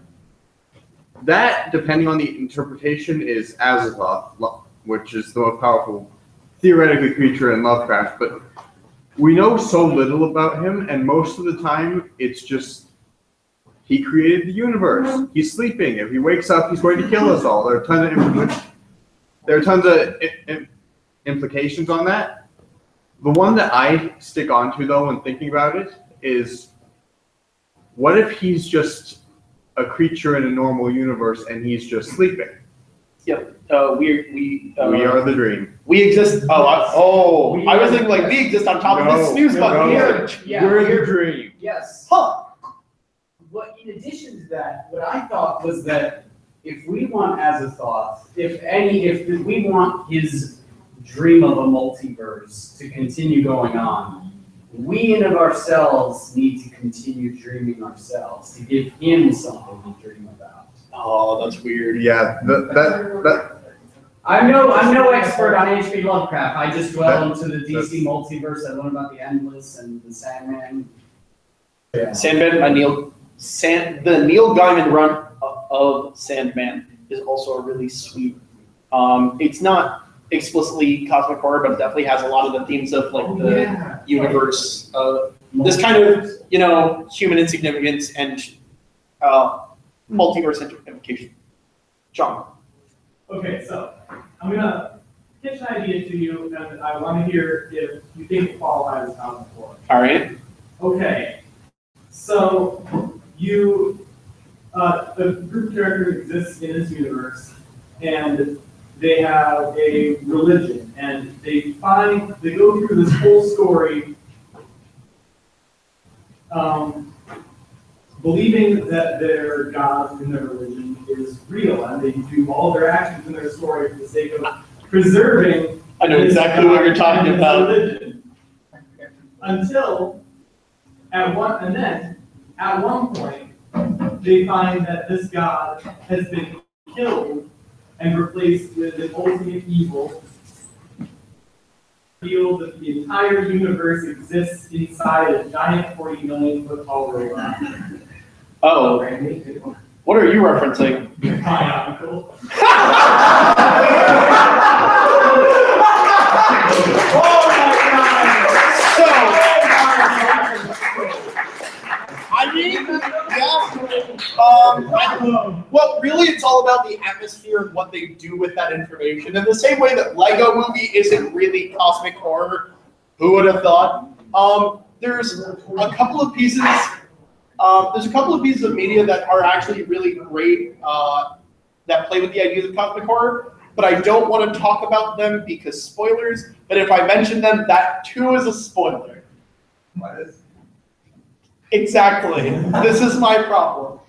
that, depending on the interpretation, is Azathoth, which is the most powerful theoretically creature in Lovecraft, but we know so little about him, and most of the time it's just he created the universe. He's sleeping. If he wakes up, he's going to kill us all. There are tons of implications on that. The one that I stick onto, though, when thinking about it, is what if he's just a creature in a normal universe and he's just sleeping? Yep. We are the dream. We exist. I was thinking like we exist on top of this snooze button. We're the dream. Yes. Huh. But in addition to that, what I thought was that if we want Azathoth, if we want his dream of a multiverse to continue going on, we in of ourselves need to continue dreaming ourselves to give him something to dream about. Oh, that's weird. Yeah, that. I'm no expert on H.P. Lovecraft. I just dwell into the DC multiverse. I learn about the Endless and the Sandman. Yeah. Sandman by the Neil Gaiman run of Sandman is also a really sweet. It's not explicitly cosmic horror, but it definitely has a lot of the themes of like the universe, this kind of human insignificance and multiverse implication. John. Okay, so I'm gonna pitch an idea to you, and I want to hear if you think it qualifies as cosmic horror. All right. Okay, so a group of characters exists in this universe, and they have a religion, and they go through this whole story, believing that their God in their religion is real, and they do all their actions in their story for the sake of preserving. I know exactly what you're talking this about. religion. Until at one point, they find that this god has been killed and replaced with an ultimate evil. Feel that the entire universe exists inside a giant 40 million foot tall robot. Oh, what are you referencing? My uncle. Oh my God! So, I mean, well, really, it's all about the atmosphere and what they do with that information. In the same way that Lego Movie isn't really cosmic horror, who would have thought? There's a couple of pieces. There's a couple of pieces of media that are actually really great that play with the ideas of cosmic horror, but I don't want to talk about them because spoilers. But if I mention them, that too is a spoiler. What is? Exactly. This is my problem.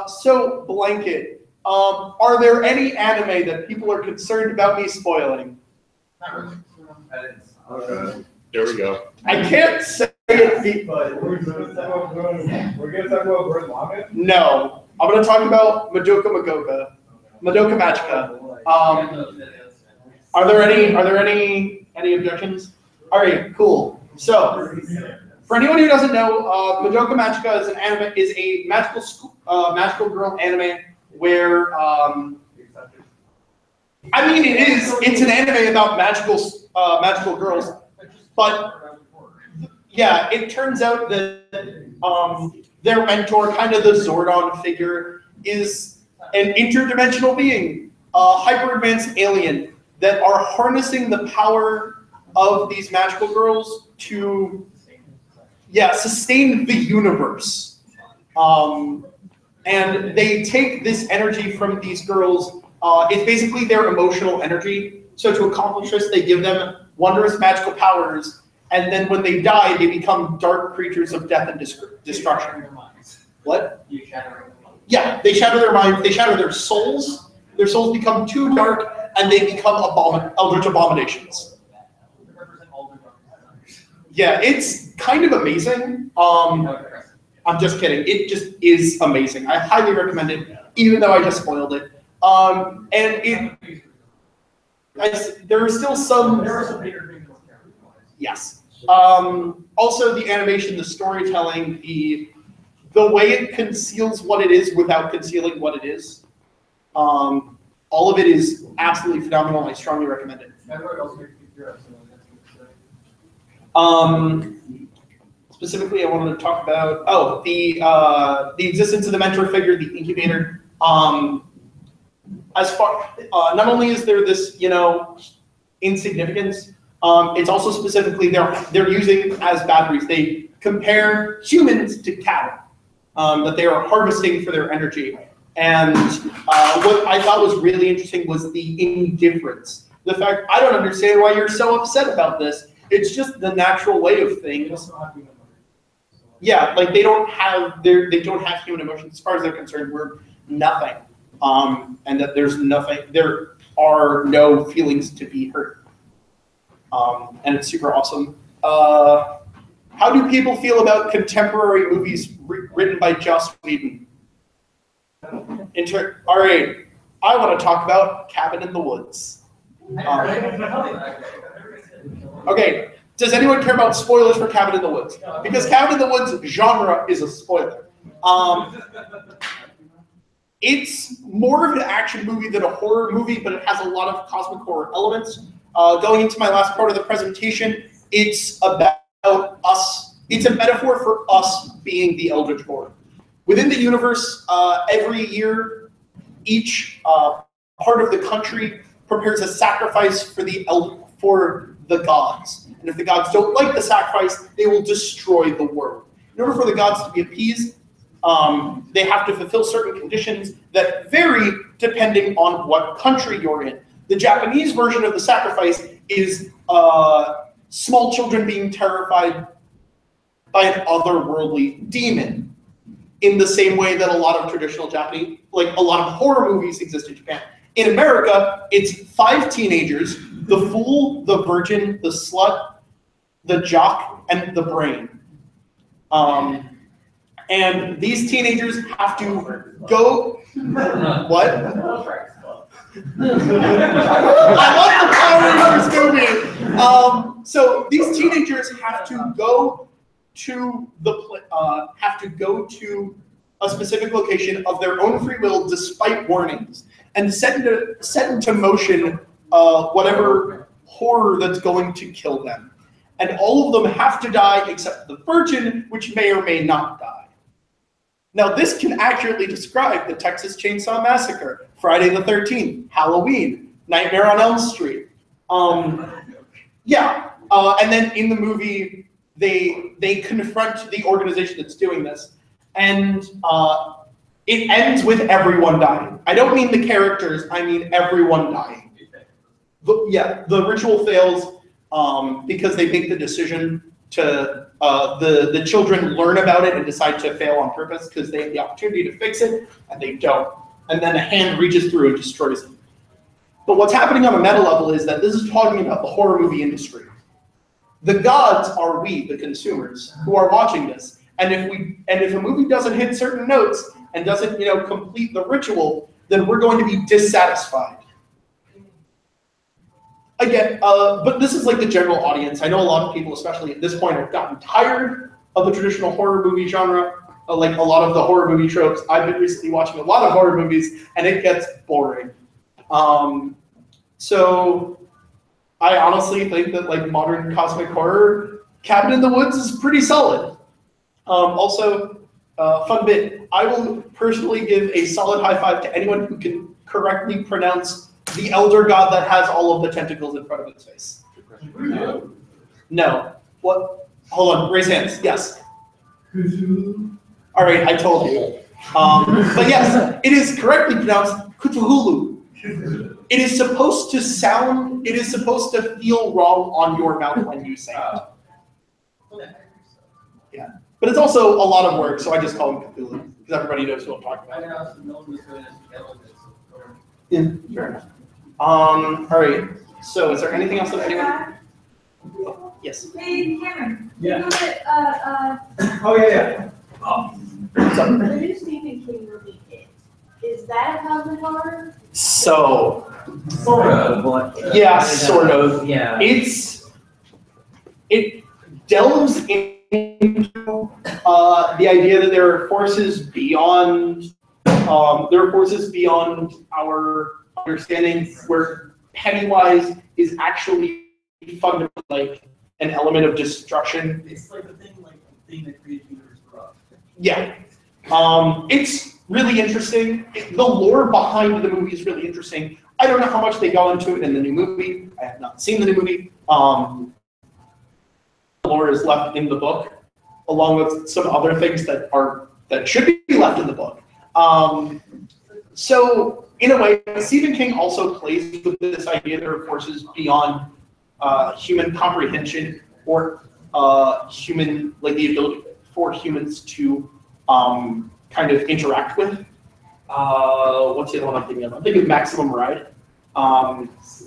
So, Blanket, are there any anime that people are concerned about me spoiling? There we go. I can't say it. But we're gonna talk about Bird Manga? No. I'm going to talk about Madoka Magica. Are there any objections? All right, cool. So, for anyone who doesn't know, Madoka Magica is an anime, is a magical girl anime where, I mean, it's an anime about magical girls, but yeah, it turns out that their mentor, kind of the Zordon figure, is an interdimensional being, a hyper-advanced alien that are harnessing the power of these magical girls to sustain the universe. And they take this energy from these girls. It's basically their emotional energy. So to accomplish this, they give them wondrous magical powers. And then when they die, they become dark creatures of death and destruction. What? Yeah, they shatter their minds. They shatter their souls. Their souls become too dark, and they become eldritch abominations. Yeah, it's kind of amazing. I'm just kidding. It just is amazing. I highly recommend it, even though I just spoiled it. There are still some. Yes. Also, the animation, the storytelling, the way it conceals what it is without concealing what it is. All of it is absolutely phenomenal. I strongly recommend it. Specifically, I wanted to talk about the existence of the mentor figure, the incubator. As far not only is there this insignificance, it's also specifically they're using as batteries. They compare humans to cattle that they are harvesting for their energy. And what I thought was really interesting was the indifference. The fact, I don't understand why you're so upset about this. It's just the natural way of things. Yeah, like they don't have human emotions as far as they're concerned. We're nothing, and that there are no feelings to be hurt, and it's super awesome. How do people feel about contemporary movies written by Joss Whedon? All right, I want to talk about Cabin in the Woods. Okay, does anyone care about spoilers for Cabin in the Woods? Because Cabin in the Woods genre is a spoiler. It's more of an action movie than a horror movie, but it has a lot of cosmic horror elements. Going into my last part of the presentation, it's about us. It's a metaphor for us being the Eldritch Horde. Within the universe, every year, each part of the country prepares a sacrifice for the gods. And if the gods don't like the sacrifice, they will destroy the world. In order for the gods to be appeased, they have to fulfill certain conditions that vary depending on what country you're in. The Japanese version of the sacrifice is small children being terrified by an otherworldly demon. in the same way that a lot of traditional Japanese, like a lot of horror movies exist in Japan. In America, it's 5 teenagers, the fool, the virgin, the slut, the jock, and the brain. And these teenagers have to go, what? I love the Power Rangers movie. So these teenagers have to go to a specific location of their own free will, despite warnings, and set into motion whatever horror that's going to kill them. And all of them have to die except the virgin, which may or may not die. Now, this can accurately describe the Texas Chainsaw Massacre, Friday the 13th, Halloween, Nightmare on Elm Street. And then in the movie, they confront the organization that's doing this, and it ends with everyone dying. I don't mean the characters, I mean everyone dying. The ritual fails because they make the decision to, the children learn about it and decide to fail on purpose because they have the opportunity to fix it, and they don't. And then a hand reaches through and destroys it. But what's happening on a meta level is that this is talking about the horror movie industry. The gods are we, the consumers, who are watching this. And if a movie doesn't hit certain notes and doesn't, complete the ritual, then we're going to be dissatisfied. Again, but this is like the general audience. I know a lot of people, especially at this point, have gotten tired of the traditional horror movie genre, like a lot of the horror movie tropes. I've been recently watching a lot of horror movies, and it gets boring. So I honestly think that like modern cosmic horror, Cabin in the Woods is pretty solid. Also, fun bit, I will personally give a solid high five to anyone who can correctly pronounce the elder god that has all of the tentacles in front of its face. No. What? Hold on, raise hands. Yes. All right, I told you. But yes, it is correctly pronounced Cthulhu. It is supposed to feel wrong on your mouth when you say it. Yeah. But it's also a lot of work, so I just call him Cthulhu, because everybody knows who I'm talking about. Yeah, fair enough. All right. So, is there anything else that anyone? Yes. Hey, Cameron. Yeah. You know that, Oh, yeah. the new Stephen King movie, is that a cosmic horror? So. Sort of. Yeah, sort of. Yeah. It delves into the idea that there are forces beyond. There are forces beyond our understanding, where Pennywise is actually fundamentally like an element of destruction. It's like the thing that created universe corrupt. Yeah. It's really interesting. The lore behind the movie is really interesting. I don't know how much they go into it in the new movie. I have not seen the new movie. The lore is left in the book, along with some other things that should be left in the book. So in a way, Stephen King also plays with this idea there are forces beyond human comprehension or human, like the ability for humans to kind of interact with. What's the other one I'm thinking of? I'm thinking of Maximum Ride,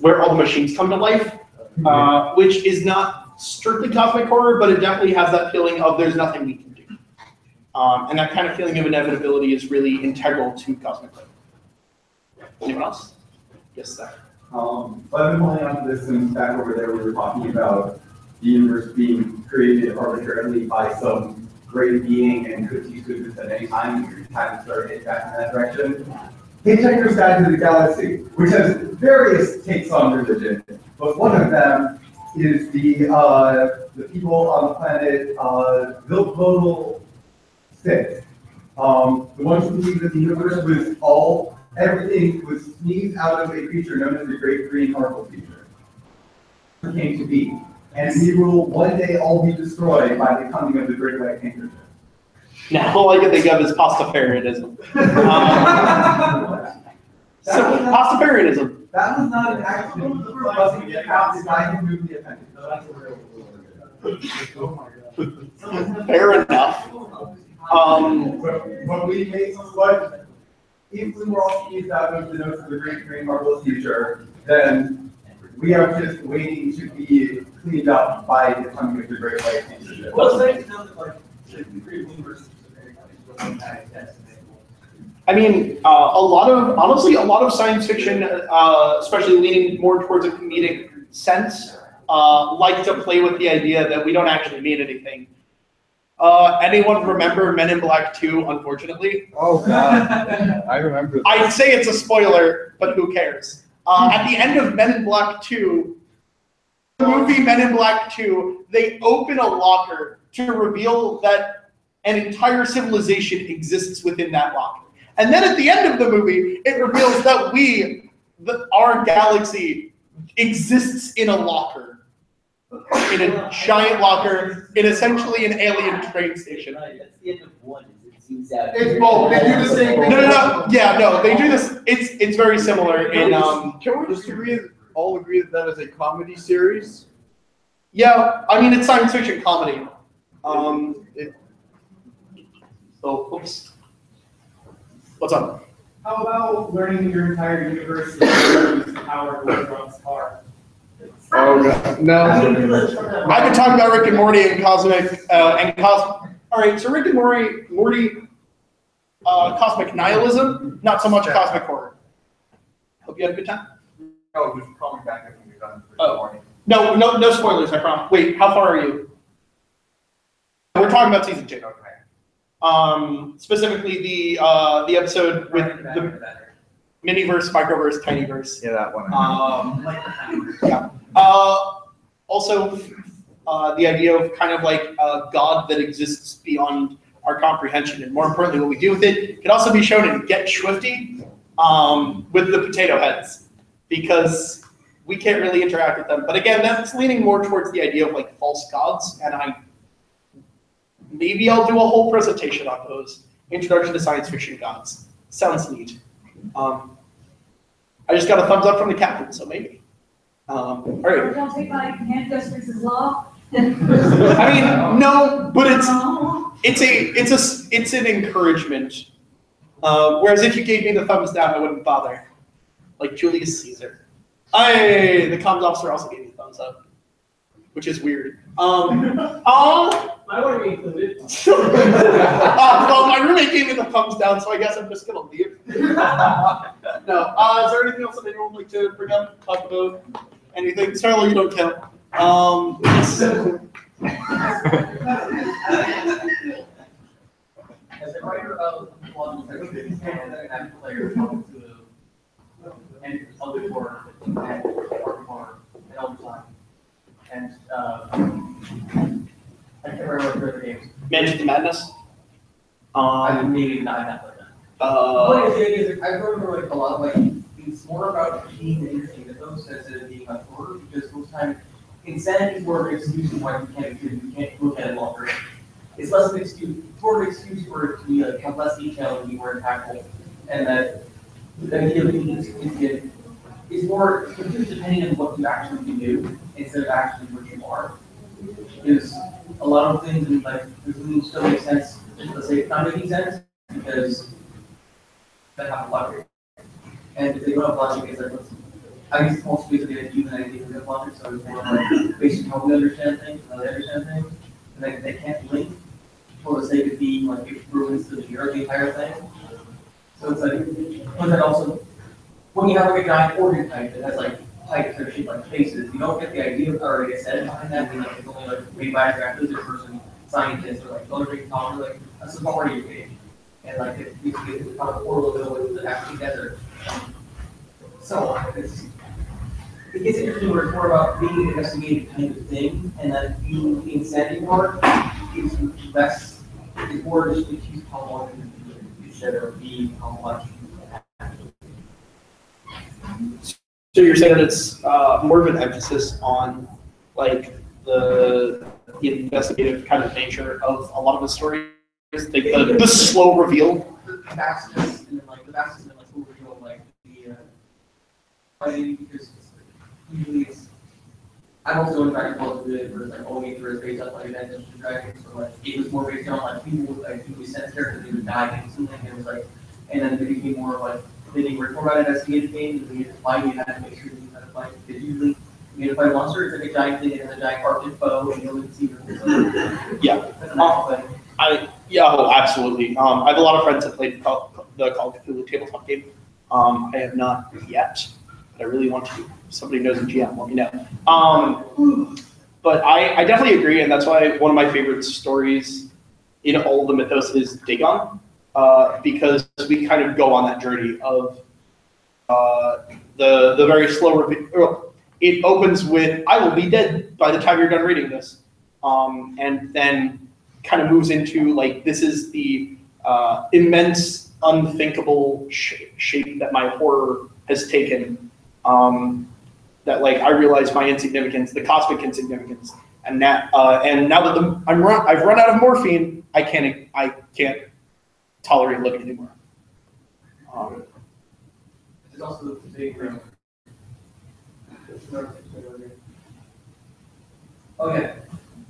where all the machines come to life, which is not strictly cosmic horror, but it definitely has that feeling of there's nothing we can do. And that kind of feeling of inevitability is really integral to cosmic horror. Anyone else? Yes, sir. So I've been holding on to this since back over there we were talking about the universe being created arbitrarily by some great being and could teach goodness at any time, and your time started heading back in that direction. Hitchhiker's Guide to the Galaxy, which has various takes on religion, but one of them is the people on the planet Vilpodal 6. The ones who believe that the universe was everything was sneezed out of a creature known as the Great Green Horrible Creature. It came to be. And we will one day all be destroyed by the coming of the Great White Handkerchief. Now, all I can think of is Pastafarianism. Pastafarianism. That was not an accident. It wasn't counted by him moving the appendix. Fair enough. But we made what if we were all to establish the notes of the Great Train Marvel's future, then we are just waiting to be cleaned up by the coming of the Great White Future. Well, it's nice to know that like the Great Universe is very nice. I mean, a lot of science fiction, especially leaning more towards a comedic sense, like to play with the idea that we don't actually mean anything. Anyone remember Men in Black 2, unfortunately? Oh, God. I remember that. I'd say it's a spoiler, but who cares? At the end of Men in Black 2, the movie Men in Black 2, they open a locker to reveal that an entire civilization exists within that locker. And then at the end of the movie, it reveals that our galaxy exists in a locker. In a giant locker, in essentially an alien train station. That's the end of one. It seems that. It's both. They do the same thing. No. Yeah, no, they do this. It's very similar in. Can we just all agree that that is a comedy series? Yeah, I mean it's science fiction comedy. Oops. What's up? How about learning your entire universe is the power of Electron's car? Oh, God. No. I've been talking about Rick and Morty and Cosmic All right, so Rick and Morty, Cosmic Nihilism, not so much Cosmic Horror. Hope you had a good time. Oh, just call me back when you're done. No spoilers, I promise. Wait, how far are you? We're talking about season 2. Specifically the episode with the Miniverse, Microverse, Tinyverse. Yeah, that one. Yeah. Also, the idea of kind of like a God that exists beyond our comprehension, and more importantly, what we do with it can also be shown in Get Swifty with the potato heads, because we can't really interact with them. But again, that's leaning more towards the idea of like false gods, and maybe I'll do a whole presentation on those. Introduction to Science Fiction Gods. Sounds neat. I just got a thumbs up from the captain, so maybe. All right. Don't take my hand gestures as law. I mean, no, but it's an encouragement. Whereas if you gave me the thumbs down, I wouldn't bother. Like Julius Caesar. The comms officer also gave me a thumbs up, which is weird. I want to be included. Well, my roommate gave me the thumbs down, so I guess I'm just gonna leave. No. Is there anything else that anyone would like to bring up, talk about? Anything? Starla, you don't count. As a writer of logical fiction and player to and other horror and art horror and all the time. And I can't remember what the other games. Mansion to Madness. Maybe not that like that. What the idea is I remember like a lot like it's more about being interesting mythos instead of being about horror, because most times insanity is more of an excuse why you can't look at it longer. It's less of an excuse, more of an excuse for it to be like have less detail and be more impactful, and that the idea of being insignificant is more confused depending on what you actually can do instead of actually what you are. Because a lot of things in like this movie still make sense, just to say it's not making sense because they have logic. And if they don't have logic, it's like I guess most basically a human idea of logic, so it's more like based on how we understand things, how they understand things, and they can't link for the sake of being like improvements to the entire thing. So it's like, but then also when you have like a giant organ type that has like types that are shaped like faces, you don't get the idea of already said behind that. Like it's only like made by a physics person, scientist, or like military technology, like that's a party page. And like it you get kind of portal ability that have together. So it gets interesting where it's more about being an investigative kind of thing, and then being the insanity part is less, is more just accused how long it can do instead of being how much. So you're saying that it's more of an emphasis on like the investigative kind of nature of a lot of the stories, like the slow reveal. The vastness and then like the vastness and then like slow reveal, like the because usually it's I'm also in fact called to it, where it's like all games were based on like Dungeons and Dragons, so like it was more based on like people we sent characters they would die in something, and it was like, and then it became more of like they didn't report on investigative games, and we had to fight, you had to make sure you had to fight, because usually you had to fight a monster, it's like a giant thing, and a giant carpet foe, and you only see them. Yeah. That's an actual thing. Oh, absolutely. I have a lot of friends that played the Call of Cthulhu tabletop game. I have not yet, but I really want to. If somebody knows a GM, let me know. But I definitely agree, and that's why one of my favorite stories in all the mythos is Dagon, because we kind of go on that journey of the very slow repeat. It opens with "I will be dead" by the time you're done reading this, and then kind of moves into like this is the immense, unthinkable shape that my horror has taken. That like I realize my insignificance, the cosmic insignificance, and now that I've run out of morphine, I can't tolerate living anymore. It's also the big room. Okay.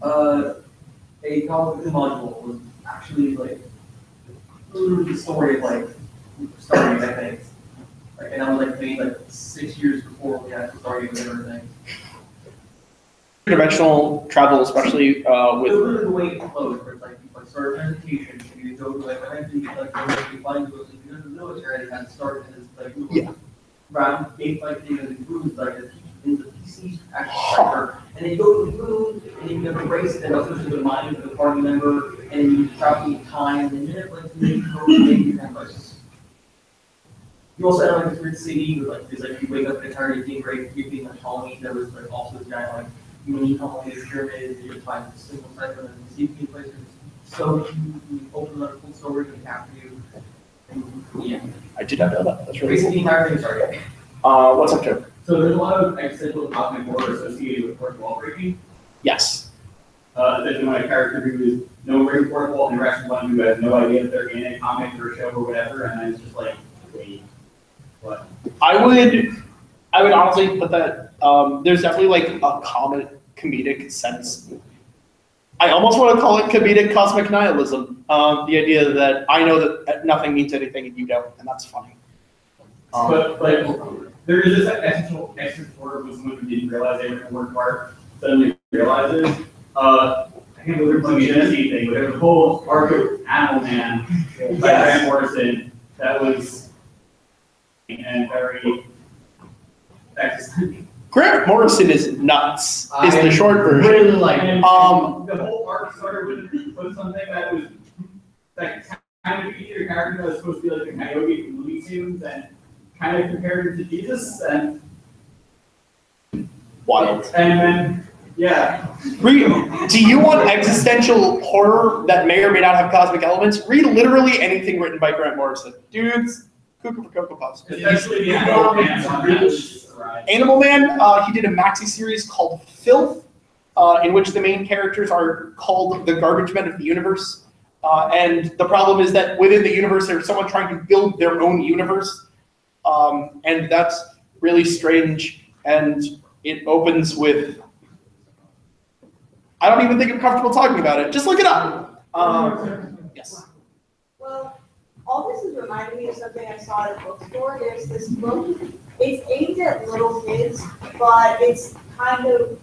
A Call of Cthulhu module was actually like the story of like starting, I think. Like, and that was like made like 6 years before we actually started with everything. Dimensional travel, especially with literally the way it flows, where it's like you start a presentation, and you go to like eventually like you find the military and then start in this like round game like thing and improves like in the PC actual sector, and then you go to the moon, and then you have a race, and also to the mind of the party member, and then you travel in time, and then you have like maybe kind of like. You also had like this weird city where like there's like you wake up an entire being great, you being like Halloween, there was like also this giant like mini Halloween pyramid, and you would find a single cycle and the sleeping places. So you open up a full story and capture you. And, yeah. I did not know that. That's really basically cool. the entire thing started. What's up, Joe? So there's a lot of existential cosmic horror associated with fourth wall breaking. Yes. There's my character who is no breaking fourth wall interaction, one who has no idea if they're in a comic or a show or whatever, and then it's just like, wait, what? I would honestly put that. There's definitely like a comedic sense. I almost want to call it comedic cosmic nihilism. The idea that I know that nothing means anything and you don't, and that's funny. But there is this existential horror with someone who didn't realize they were going to work hard, suddenly realizes. I can't believe it's a Genesee thing, but there's a whole arc of Animal Man by Grant Morrison that was and very existential. Grant Morrison is nuts. Is the short version. Really like the whole arc started with something that was like kind of either character that was supposed to be like the Coyote from Looney Tunes and kind of compared him to Jesus and wild. And then do you want existential horror that may or may not have cosmic elements? Read literally anything written by Grant Morrison. Dudes, cuckoo for Cocoa Puffs. Especially the Animal Man. Animal Man, he did a maxi series called Filth, in which the main characters are called the garbage men of the universe. And the problem is that within the universe, there's someone trying to build their own universe. And that's really strange. And it opens with, I don't even think I'm comfortable talking about it. Just look it up. Yes. Well, all this is reminding me of something I saw at a bookstore. There's this book. It's aimed at little kids, but it's kind of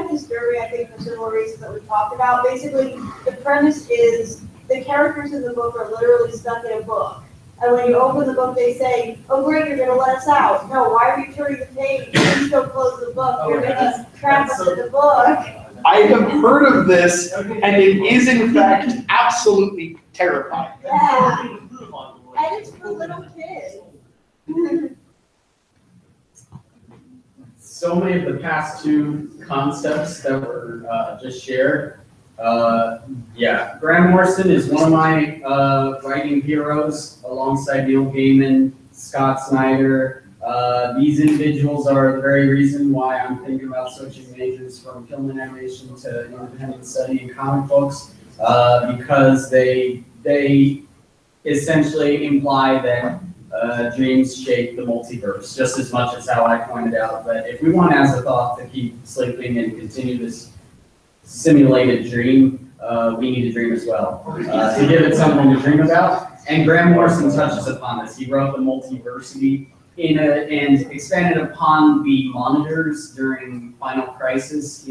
disturbing, I think, for similar reasons that we talked about. Basically, the premise is the characters in the book are literally stuck in a book. And when you open the book, they say, "Oh, great, you're going to let us out." No, why are you turning the page? Please don't close the book. You're going to trap us in the book. I have heard of this, and it is in fact absolutely terrifying. Yeah. And it's for little kids. So many of the past two concepts that were just shared. Grant Morrison is one of my writing heroes alongside Neil Gaiman, Scott Snyder. These individuals are the very reason why I'm thinking about switching majors from film and animation to independent study in comic books, because they essentially imply that dreams shape the multiverse, just as much as how I pointed out that if we want Azathoth to keep sleeping and continue this simulated dream, we need to dream as well, to give it something to dream about. And Graham Morrison touches upon this. He wrote the Multiversity and expanded upon the monitors during Final Crisis,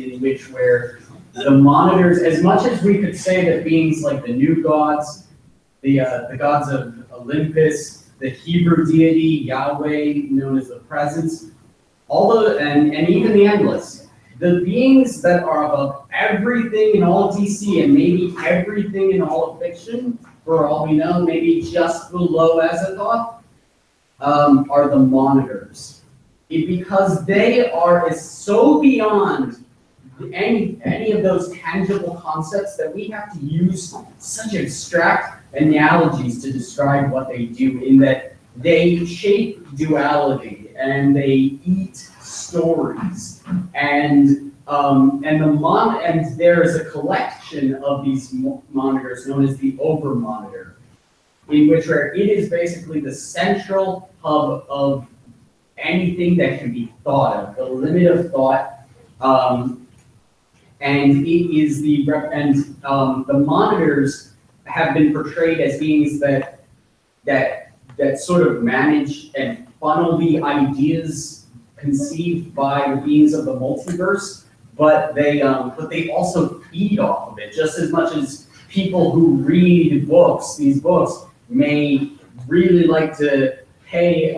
where the monitors, as much as we could say that beings like the new gods, the gods of Olympus, the Hebrew deity Yahweh, known as the Presence, and even the Endless, the beings that are above everything in all of DC and maybe everything in all of fiction, for all we know, maybe just below Azathoth, are the monitors. Because they are so beyond any of those tangible concepts that we have to use such abstract analogies to describe what they do, in that they shape duality and they eat stories, and there is a collection of these monitors known as the over monitor, in which where it is basically the central hub of anything that can be thought of, the limit of thought, and it is the monitors have been portrayed as beings that sort of manage and funnel the ideas conceived by the beings of the multiverse, but they also feed off of it just as much as people who read these books may really like to pay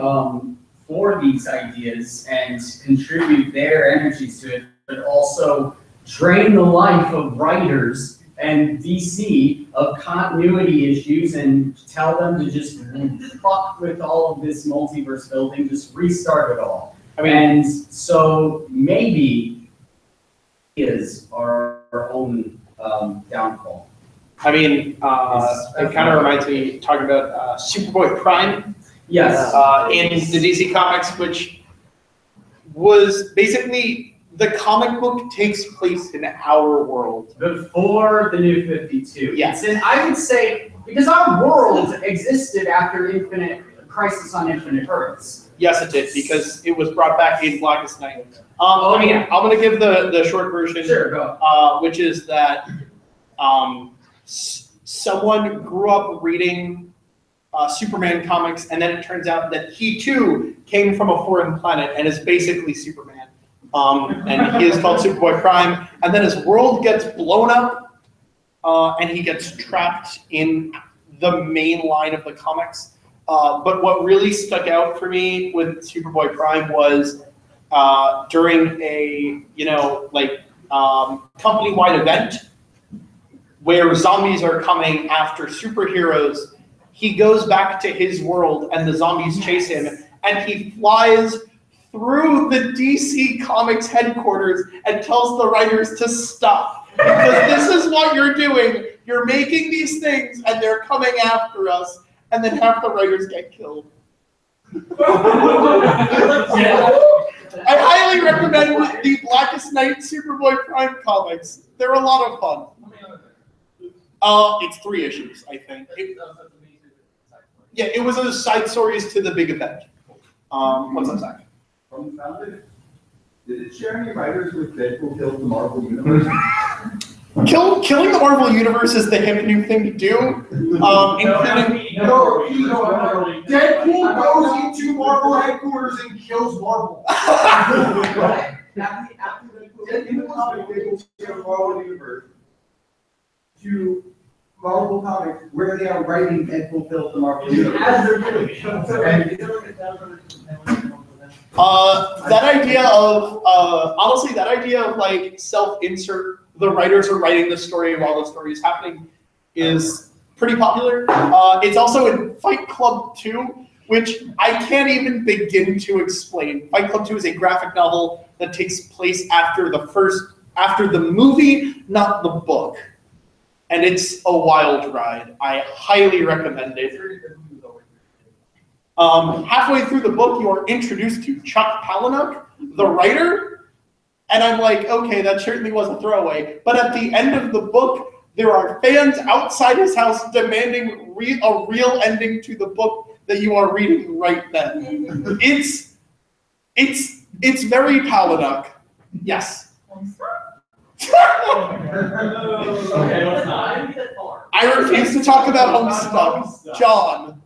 for these ideas and contribute their energies to it, but also drain the life of writers and DC of continuity issues and tell them to just fuck with all of this multiverse building, just restart it all. And so maybe is our own downfall. I mean, it kind of reminds me talking about Superboy Prime. Yes. In the DC Comics, which was basically the comic book takes place in our world. Before the New 52. Yes. And I would say, because our world existed after Crisis on Infinite Earths. Yes, it did, because it was brought back in Blackest Night. Oh, yeah. I'm going to give the short version, Sure, go. Which is that someone grew up reading Superman comics, and then it turns out that he too came from a foreign planet and is basically Superman. And he is called Superboy Prime, and then his world gets blown up, and he gets trapped in the main line of the comics. But what really stuck out for me with Superboy Prime was during a company-wide event where zombies are coming after superheroes. He goes back to his world, and the zombies chase him, and he flies through the DC Comics headquarters and tells the writers to stop. Because this is what you're doing. You're making these things, and they're coming after us, and then half the writers get killed. I highly recommend the Blackest Night Superboy Prime comics. They're a lot of fun. It's 3 issues, I think. Yeah, it was a side stories to the big event. What's up, Zach? From Founded, did it share any writers with Deadpool killed the Marvel Universe? Killing the Marvel Universe is the hip new thing to do. Including Deadpool goes into Marvel headquarters and kills Marvel. After Deadpool killed Marvel Universe to Marvel Comics, where they are writing Deadpool killed the Marvel Universe. As they're doing. That idea of honestly, that idea of like self-insert, the writers are writing the story while the story is happening, is pretty popular. It's also in Fight Club 2, which I can't even begin to explain. Fight Club 2 is a graphic novel that takes place after the movie, not the book. And it's a wild ride. I highly recommend it. Halfway through the book, you are introduced to Chuck Palahniuk, the writer, and I'm like, okay, that certainly was a throwaway. But at the end of the book, there are fans outside his house demanding a real ending to the book that you are reading right then. It's very Paladuck. Yes. Okay, let's not. I refuse to talk about Homestuck. John.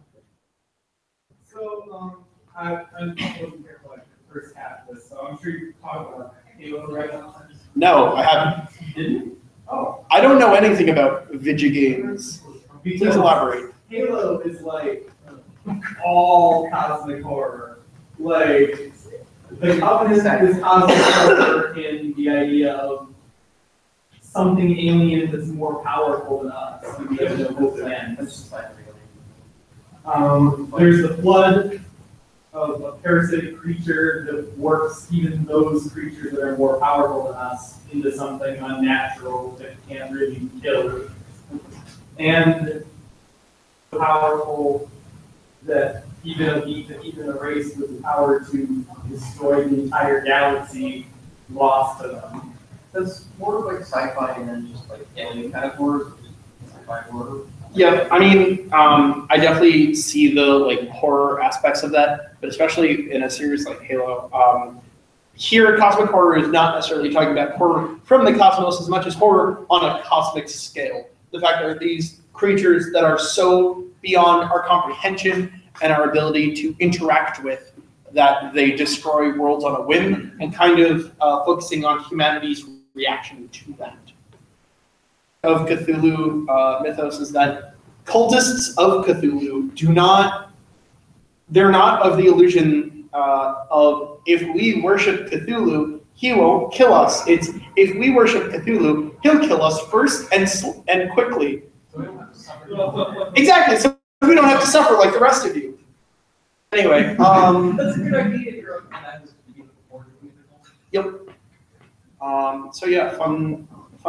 So, I wasn't here for like the first half of this, so I'm sure you talked about Halo right now. No, I haven't. Didn't? Oh. I don't know anything about video games. Please elaborate. Halo is like all cosmic horror. Like, the Covenant is cosmic horror in the idea of something alien that's more powerful than us. We have no hope land. There's the flood of a parasitic creature that warps even those creatures that are more powerful than us into something unnatural that can't really kill. And powerful that even a race with the power to destroy the entire galaxy lost to them. That's more like sci-fi and then just like alien kind of horror, sci-fi horror. Yeah, I mean, I definitely see the like horror aspects of that, but especially in a series like Halo. Here, cosmic horror is not necessarily talking about horror from the cosmos as much as horror on a cosmic scale. The fact that these creatures that are so beyond our comprehension and our ability to interact with, that they destroy worlds on a whim, and kind of focusing on humanity's reaction to that. Of Cthulhu mythos is that cultists of Cthulhu they're not of the illusion of if we worship Cthulhu, he won't kill us. It's if we worship Cthulhu, he'll kill us first and quickly. Exactly, so we don't have to suffer like the rest of you. Anyway, That's a good idea. Yep. So yeah, fun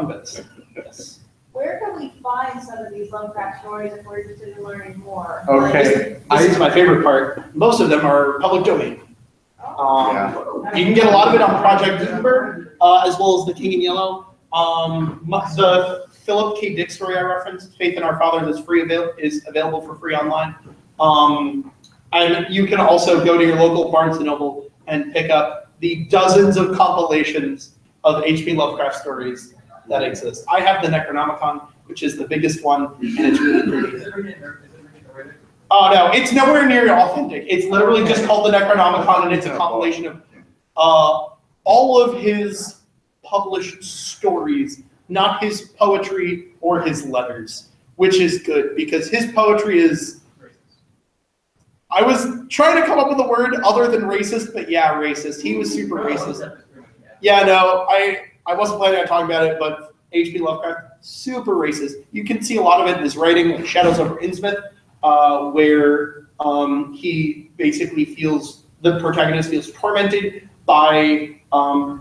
bits. Yes. Where can we find some of these Lovecraft stories if we're interested in learning more? Okay, this is my favorite part. Most of them are public domain. You can get a lot of it on Project Gutenberg, as well as The King in Yellow. The Philip K. Dick story I referenced, Faith in Our Father, that's is available for free online. And you can also go to your local Barnes & Noble and pick up the dozens of compilations of H.P. Lovecraft stories that exist. I have the Necronomicon, which is the biggest one, and it's really pretty. Oh no, it's nowhere near authentic. It's literally just called the Necronomicon, and it's a compilation of all of his published stories, not his poetry or his letters, which is good because his poetry is. I was trying to come up with a word other than racist, but yeah, racist. He was super racist. Yeah, no, I wasn't planning on talking about it, but H.P. Lovecraft, super racist. You can see a lot of it in his writing, like Shadows over Innsmouth, where he basically the protagonist feels tormented by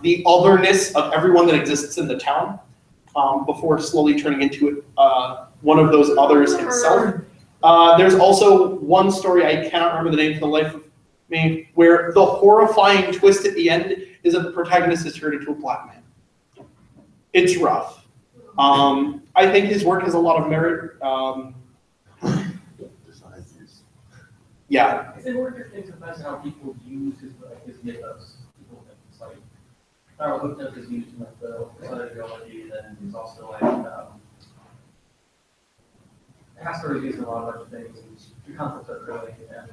the otherness of everyone that exists in the town, before slowly turning into one of those others himself. There's also one story, I cannot remember the name for the life of me, where the horrifying twist at the end is that the protagonist is turned into a black man. It's rough. I think his work has a lot of merit. Yeah. Is it more interesting to imagine how people use his mythos? It's like, Darwin looked up his use in like the ideology, then he's also like, Casper is used in a lot of other things, and the concepts are really, yeah.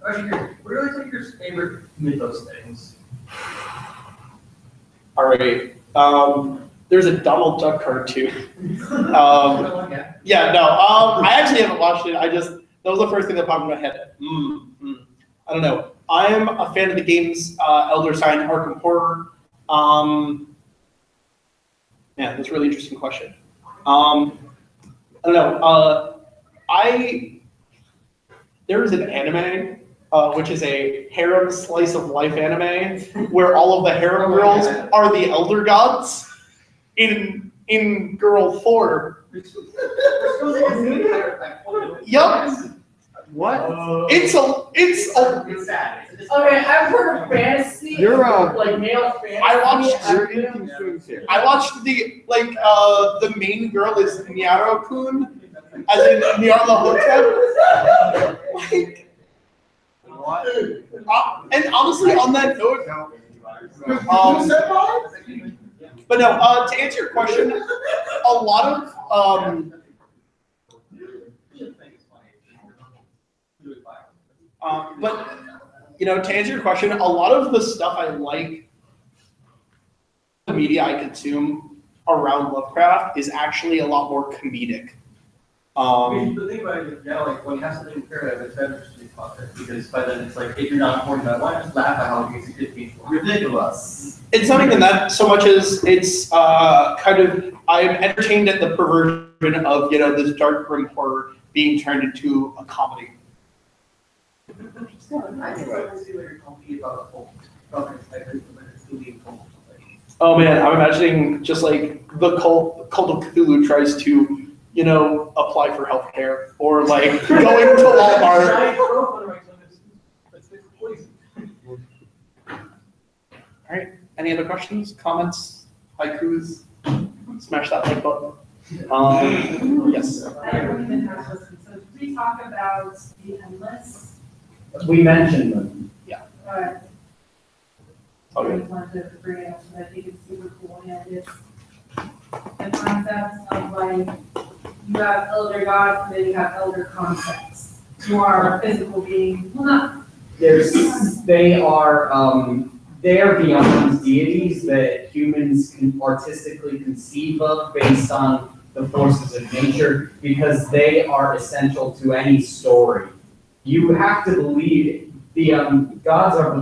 Actually, what are like your favorite mythos things? All right. There's a Donald Duck cartoon. Yeah, no. I actually haven't watched it. That was the first thing that popped in my head. I don't know. I'm a fan of the games Elder Sign, Arkham Horror. Yeah, that's a really interesting question. I don't know. There's an anime, which is a harem slice of life anime, where all of the harem girls are the elder gods in girl form. Yup. What? It's sad. Okay, I've heard of fantasy. You're like male fantasy. I watched the main girl is Nyaro-kun, as in Nyarlathotep. And honestly, on that note, but no, to answer your question, a lot of but to answer your question, a lot of the stuff I like, the media I consume around Lovecraft is actually a lot more comedic. The thing about it is, like when you have something comparative, it's better to be positive because by then it's like if you're not important about why just laugh at how it is ridiculous. It's not even that so much as it's kind of I'm entertained at the perversion of this dark grim horror being turned into a comedy. I think I can see what you're talking about. Oh man, I'm imagining just like the cult of Cthulhu tries to, apply for healthcare or like going to Walmart. All right. Any other questions, comments, haikus? Smash that like button. Yes. I don't even have a question. So did we talk about the endless? We mentioned them. Alright. I Okay. just wanted to bring it up, because I think it's super cool, and it's the concept of like, you have elder gods, and then you have elder concepts, who are physical beings, well, not. They are beyond deities that humans can artistically conceive of based on the forces of nature, because they are essential to any story. You have to believe the gods are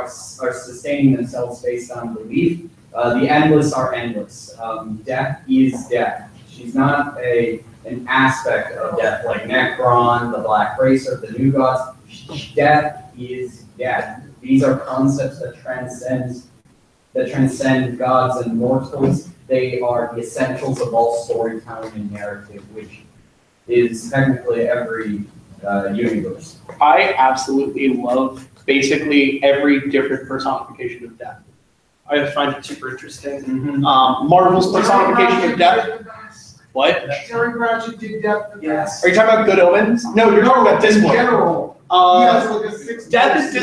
sustaining themselves based on belief. The endless are endless. Death is death. She's not an aspect of death like Necron, the Black Racer, the new gods. Death is death. These are concepts that transcend gods and mortals. They are the essentials of all storytelling and narrative, which is technically every universe. I absolutely love basically every different personification of death. I find it super interesting. Marvel's personification of death. What? Terry Pratchett did Death. Yes. Are you talking about Good Omens? No, you're talking about in Discworld. general. Death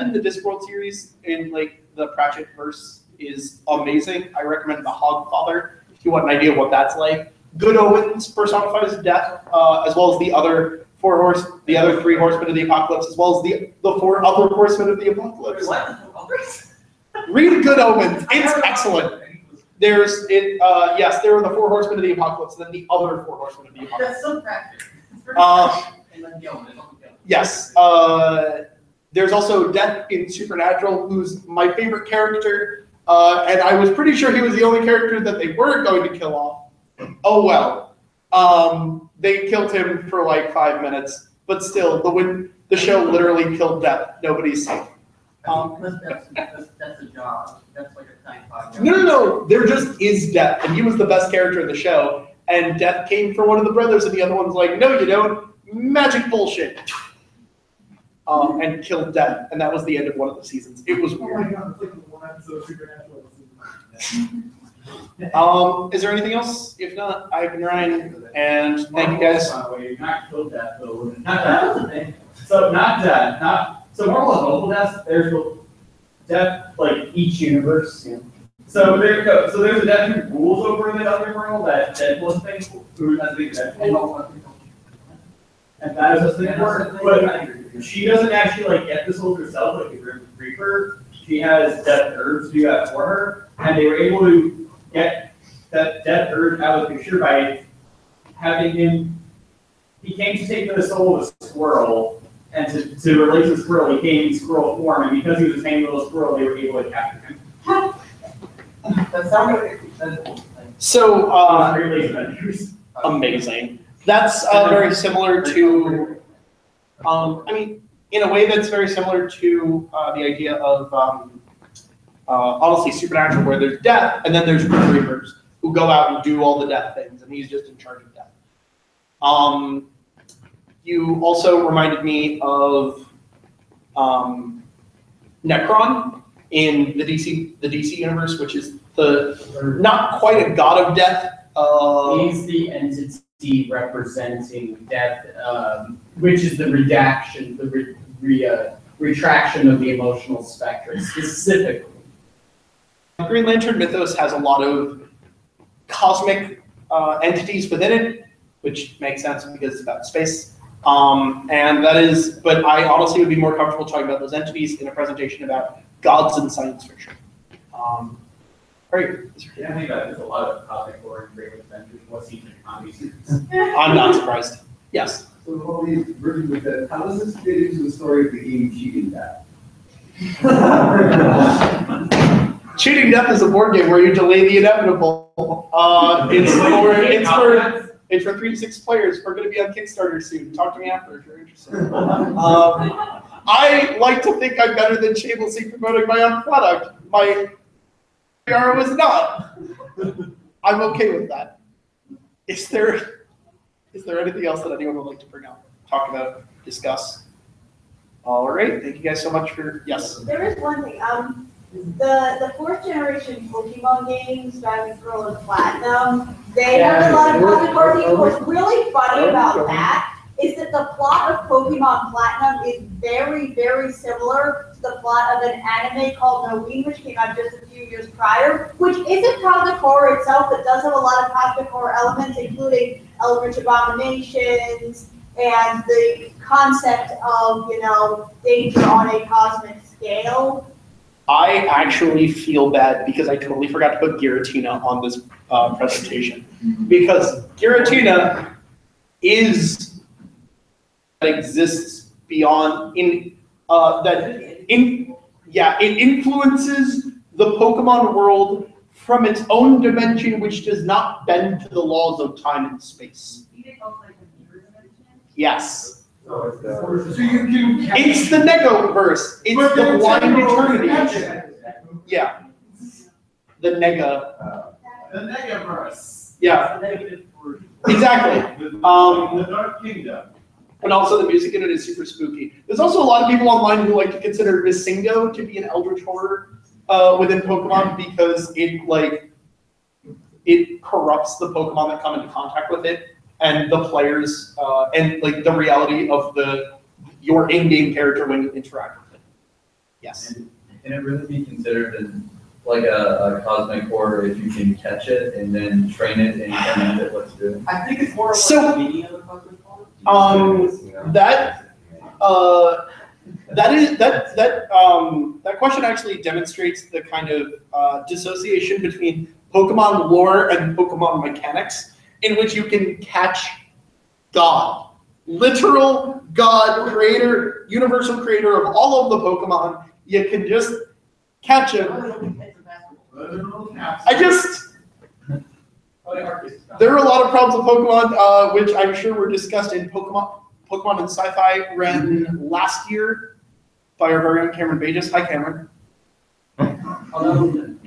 in the Discworld series in like the Pratchett verse is amazing. I recommend The Hogfather if you want an idea of what that's like. Good Omens personifies death, as well as the other three horsemen of the apocalypse, as well as the four other horsemen of the apocalypse. Read Good Omens; it's excellent. There are the four horsemen of the apocalypse, and then the other four horsemen of the apocalypse. That's so practical. Yes. There's also Death in Supernatural, who's my favorite character, and I was pretty sure he was the only character that they weren't going to kill off. Oh well. They killed him for like 5 minutes, but still, the show literally killed Death. Nobody's safe. That's a job. That's like a 9-5 job. No. There just is Death, and he was the best character in the show. And Death came for one of the brothers, and the other one's like, "No, you don't. Magic bullshit." And killed Death, and that was the end of one of the seasons. It was weird. Oh my god, it's like the one episode of Supernatural. Is there anything else? If not, I've been Ryan, and thank you guys. You not killed Death, though. Not that. So not Death. So Marvel has multiple deaths. There's death like each universe. Yeah. So there's a death who rules over the other world that Deadpool is thankful, who has a big Deadpool. And that is a thing for her. But she doesn't actually like get this whole herself like the Grim Reaper. She has Death Urge do that for her, and they were able to get that Death Urge out of the picture by having him. He came to take the soul of a squirrel, and to release the squirrel, he came in squirrel form, and because he was a tiny little squirrel, they were able to capture him. That sounds like a Deadpool thing. So, Avengers. amazing. That's very similar to, in a way that's very similar to the idea of, honestly, Supernatural, where there's death, and then there's Grim Reapers, who go out and do all the death things, and he's just in charge of death. You also reminded me of Necron in the DC universe, which is not quite a god of death. He's the entity D representing death, which is the redaction, retraction of the emotional spectrum specifically. Green Lantern mythos has a lot of cosmic entities within it, which makes sense because it's about space. And that is, but I honestly would be more comfortable talking about those entities in a presentation about gods in science fiction. Great. Yeah, I think that there's a lot of cosmic horror and great adventures. What's even comedy series? I'm not surprised. Yes. So with all these versions with that, how does this fit into the story of the game Cheating Death? Cheating Death is a board game where you delay the inevitable. It's for 3 to 6 players. We're going to be on Kickstarter soon. Talk to me after if you're interested. I like to think I'm better than shamelessly promoting my own product. My PR was not. I'm okay with that. Is there anything else that anyone would like to bring up, talk about, discuss? All right. Thank you guys so much for, yes. There is one thing. The 4th generation Pokemon games, Diamond, Pearl, and Platinum, they have a lot of cosmic horror themes. What's really funny about that is that the plot of Pokemon Platinum is very, very similar to the plot of an anime called Noeen, which came out just a few years prior, which isn't cosmic horror itself, but does have a lot of cosmic horror elements, including eldritch abominations and the concept of, danger on a cosmic scale. I actually feel bad because I totally forgot to put Giratina on this presentation. Because Giratina exists beyond it influences the Pokemon world from its own dimension, which does not bend to the laws of time and space. Yes. So you can catch It's the Negaverse. It's the blind eternity. Yeah. The Nega. The Negaverse. Yeah. Exactly. The Dark Kingdom. And also the music in it is super spooky. There's also a lot of people online who like to consider Missingo to be an eldritch horror within Pokemon because it corrupts the Pokemon that come into contact with it. And the players, and like the reality of your in-game character when you interact with it. Yes. Can it really be considered as like a cosmic horror if you can catch it and then train it and command it what to do? I think it's more of So, like the meaning of a cosmic horror. That question actually demonstrates the kind of dissociation between Pokemon lore and Pokemon mechanics, in which you can catch God, literal God, creator, universal creator of all of the Pokemon. You can just catch him. There are a lot of problems with Pokemon, which I'm sure were discussed in Pokemon and Sci-Fi ran last year by our very own Cameron Bages. Hi, Cameron. Cameron,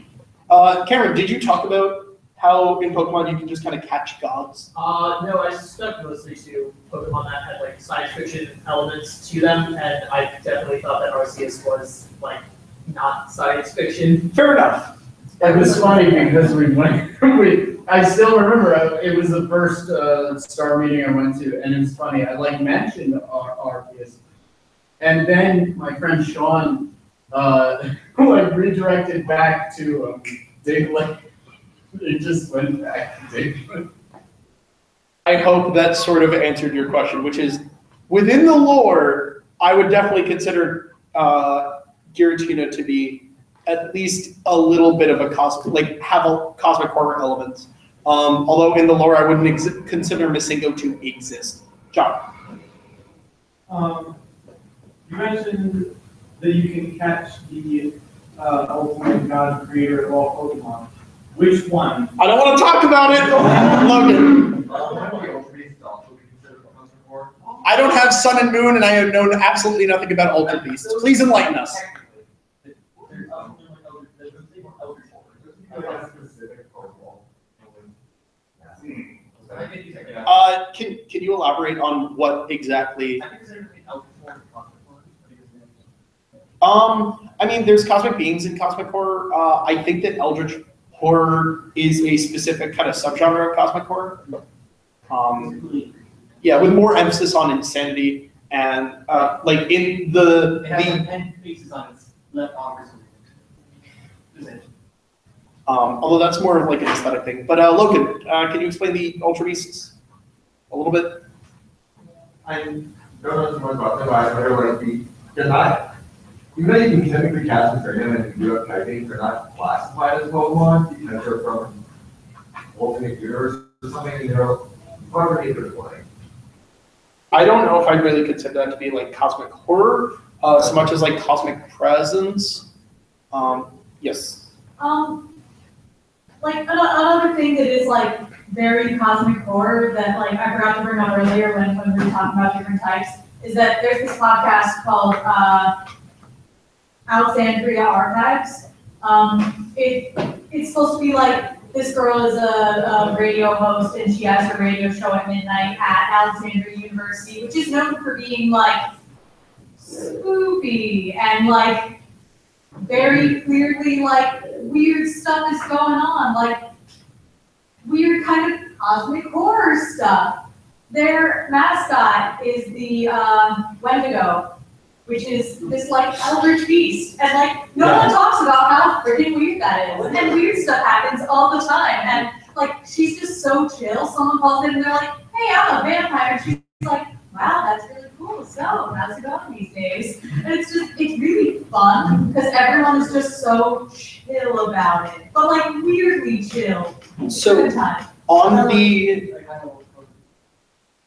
did you talk about how in Pokemon you can just kind of catch gods? No, I stuck mostly to Pokemon that had like science fiction elements to them, and I definitely thought that Arceus was like not science fiction. Fair enough. It was funny because I still remember it was the first star meeting I went to, and it was funny. I mentioned Arceus, and then my friend Sean redirected back to Diglett. It just went back to Diglett. I hope that sort of answered your question, which is within the lore, I would definitely consider Giratina to be at least a little bit of a have a cosmic horror element. Although in the lore, I wouldn't consider Missingo to exist. John. You mentioned that you can catch the ultimate god creator of all Pokemon. Which one? I don't want to talk about it, Logan. I don't have Sun and Moon, and I have known absolutely nothing about Ultra Beasts. Please enlighten us. Can you elaborate on what exactly? I mean, there's cosmic beings in cosmic horror. I think that eldritch horror is a specific kind of subgenre of cosmic horror. Yeah, with more emphasis on insanity and like in the It has 10 faces on its left arm. although that's more of like an aesthetic thing. But Logan, can you explain the Ultra Beasts a little bit? I don't know too much about them, but I heard like they're not, even though you can technically cast and train them and do up typing, they're not classified as Pokemon because they're from alternate universe or something, they're part of the play. I don't know if I'd really consider that to be like cosmic horror, so much as like cosmic presence. Yes. Like another thing that is like very cosmic horror that like I forgot to bring up earlier when we were talking about different types is that there's this podcast called Alexandria Archives. It's supposed to be like this girl is a radio host and she has her radio show at midnight at Alexandria University, which is known for being like spoopy and like very clearly like weird stuff is going on, like weird kind of cosmic horror stuff. Their mascot is the Wendigo, which is this like eldritch beast, and like no one talks about how freaking weird that is, and weird stuff happens all the time, and like she's just so chill. Someone calls in and they're like, "Hey, I'm a vampire." She's like, "Wow, that's really cool. So how's it going these days?" And it's really fun because everyone is just so chill about it, but like weirdly chill. So Good time. on the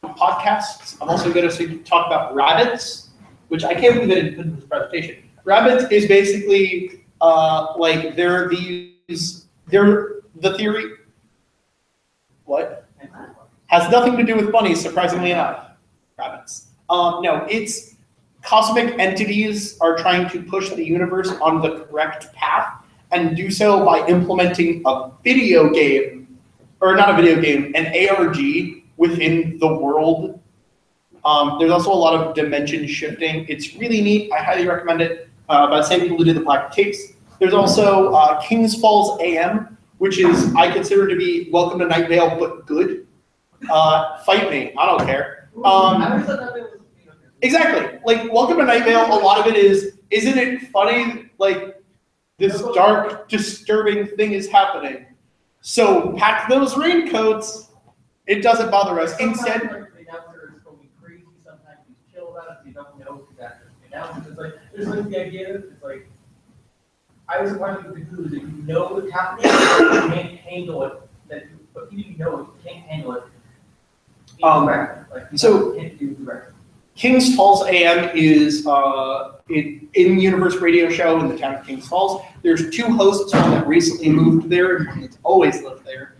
podcasts, I'm also going to talk about rabbits, which I can't believe I didn't put in this presentation. Rabbits is basically like they're the theory. What? Has nothing to do with bunnies, surprisingly enough. Rabbits. No, it's cosmic entities are trying to push the universe on the correct path and do so by implementing a video game, or not a video game, an ARG within the world. There's also a lot of dimension shifting. It's really neat. I highly recommend it by the same people who did the Black Tapes. There's also Kings Falls AM, which is, I consider to be Welcome to Night Vale, but good. Fight me, I don't care. Exactly, like Welcome to Night Vale, a lot of it is, isn't it funny, like this dark, disturbing thing is happening. So pack those raincoats, it doesn't bother us. Instead, The announcer is going crazy, sometimes he's chill about it, you don't know exactly. It's like, there's like the idea, it's like, I was wondering with the clues, if you know what's happening, you can't handle it, but even if you know it, you can't handle it. So Can't do directly. Kings Falls AM is in-universe radio show in the town of Kings Falls. There's two hosts, one that recently moved there and one that's always lived there.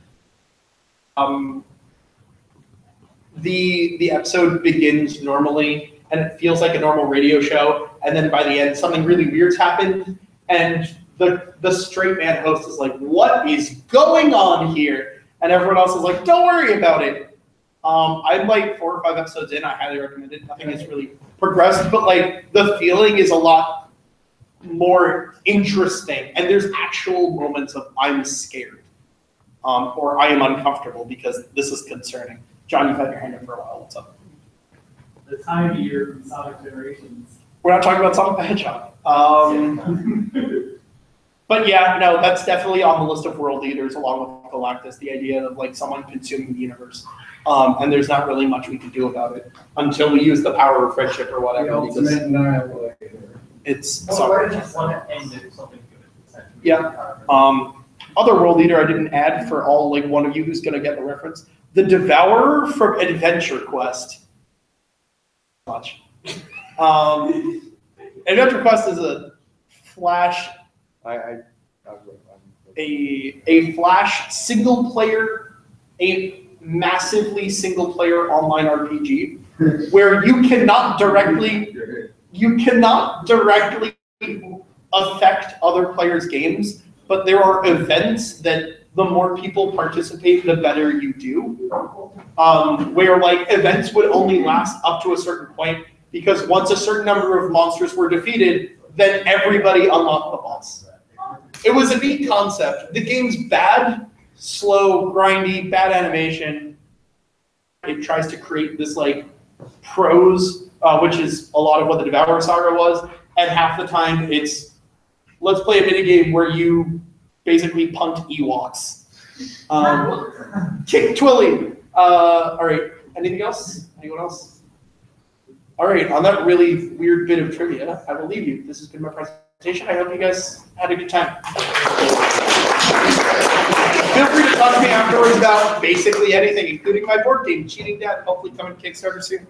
The episode begins normally, and it feels like a normal radio show, and then by the end, something really weird's happened, and the straight man host is like, "What is going on here?" And everyone else is like, "Don't worry about it." I'm like 4 or 5 episodes in. I highly recommend it. Nothing has really progressed, but like the feeling is a lot more interesting, and there's actual moments of I'm scared, or I am uncomfortable because this is concerning. John, you've had your hand up for a while. What's up? The time of year from Sonic Generations. We're not talking about Sonic the Hedgehog. But yeah, no, that's definitely on the list of world leaders along with Galactus, the idea of like someone consuming the universe. And there's not really much we can do about it until we use the power of friendship or whatever. The ultimate annihilator. It's Why did you want to end it with something good? Yeah. Other world leader I didn't add for all like one of you who's gonna get the reference. The Devourer from Adventure Quest. Much. Adventure Quest is a Flash. A Flash single player, a massively single player online RPG where you cannot directly affect other players' games, but there are events that the more people participate, the better you do. Where like events would only last up to a certain point because once a certain number of monsters were defeated, then everybody unlocked the boss. It was a neat concept. The game's bad, slow, grindy, bad animation. it tries to create this like prose, which is a lot of what the Devour Saga was, and half the time it's let's play a minigame where you basically punt Ewoks. Kick Twilly. All right. Anything else? Anyone else? All right. On that really weird bit of trivia, I will leave you. This has been my presentation. I hope you guys had a good time. Feel free to talk to me afterwards about basically anything, including my board game, Cheating Dad, hopefully coming to Kickstarter soon.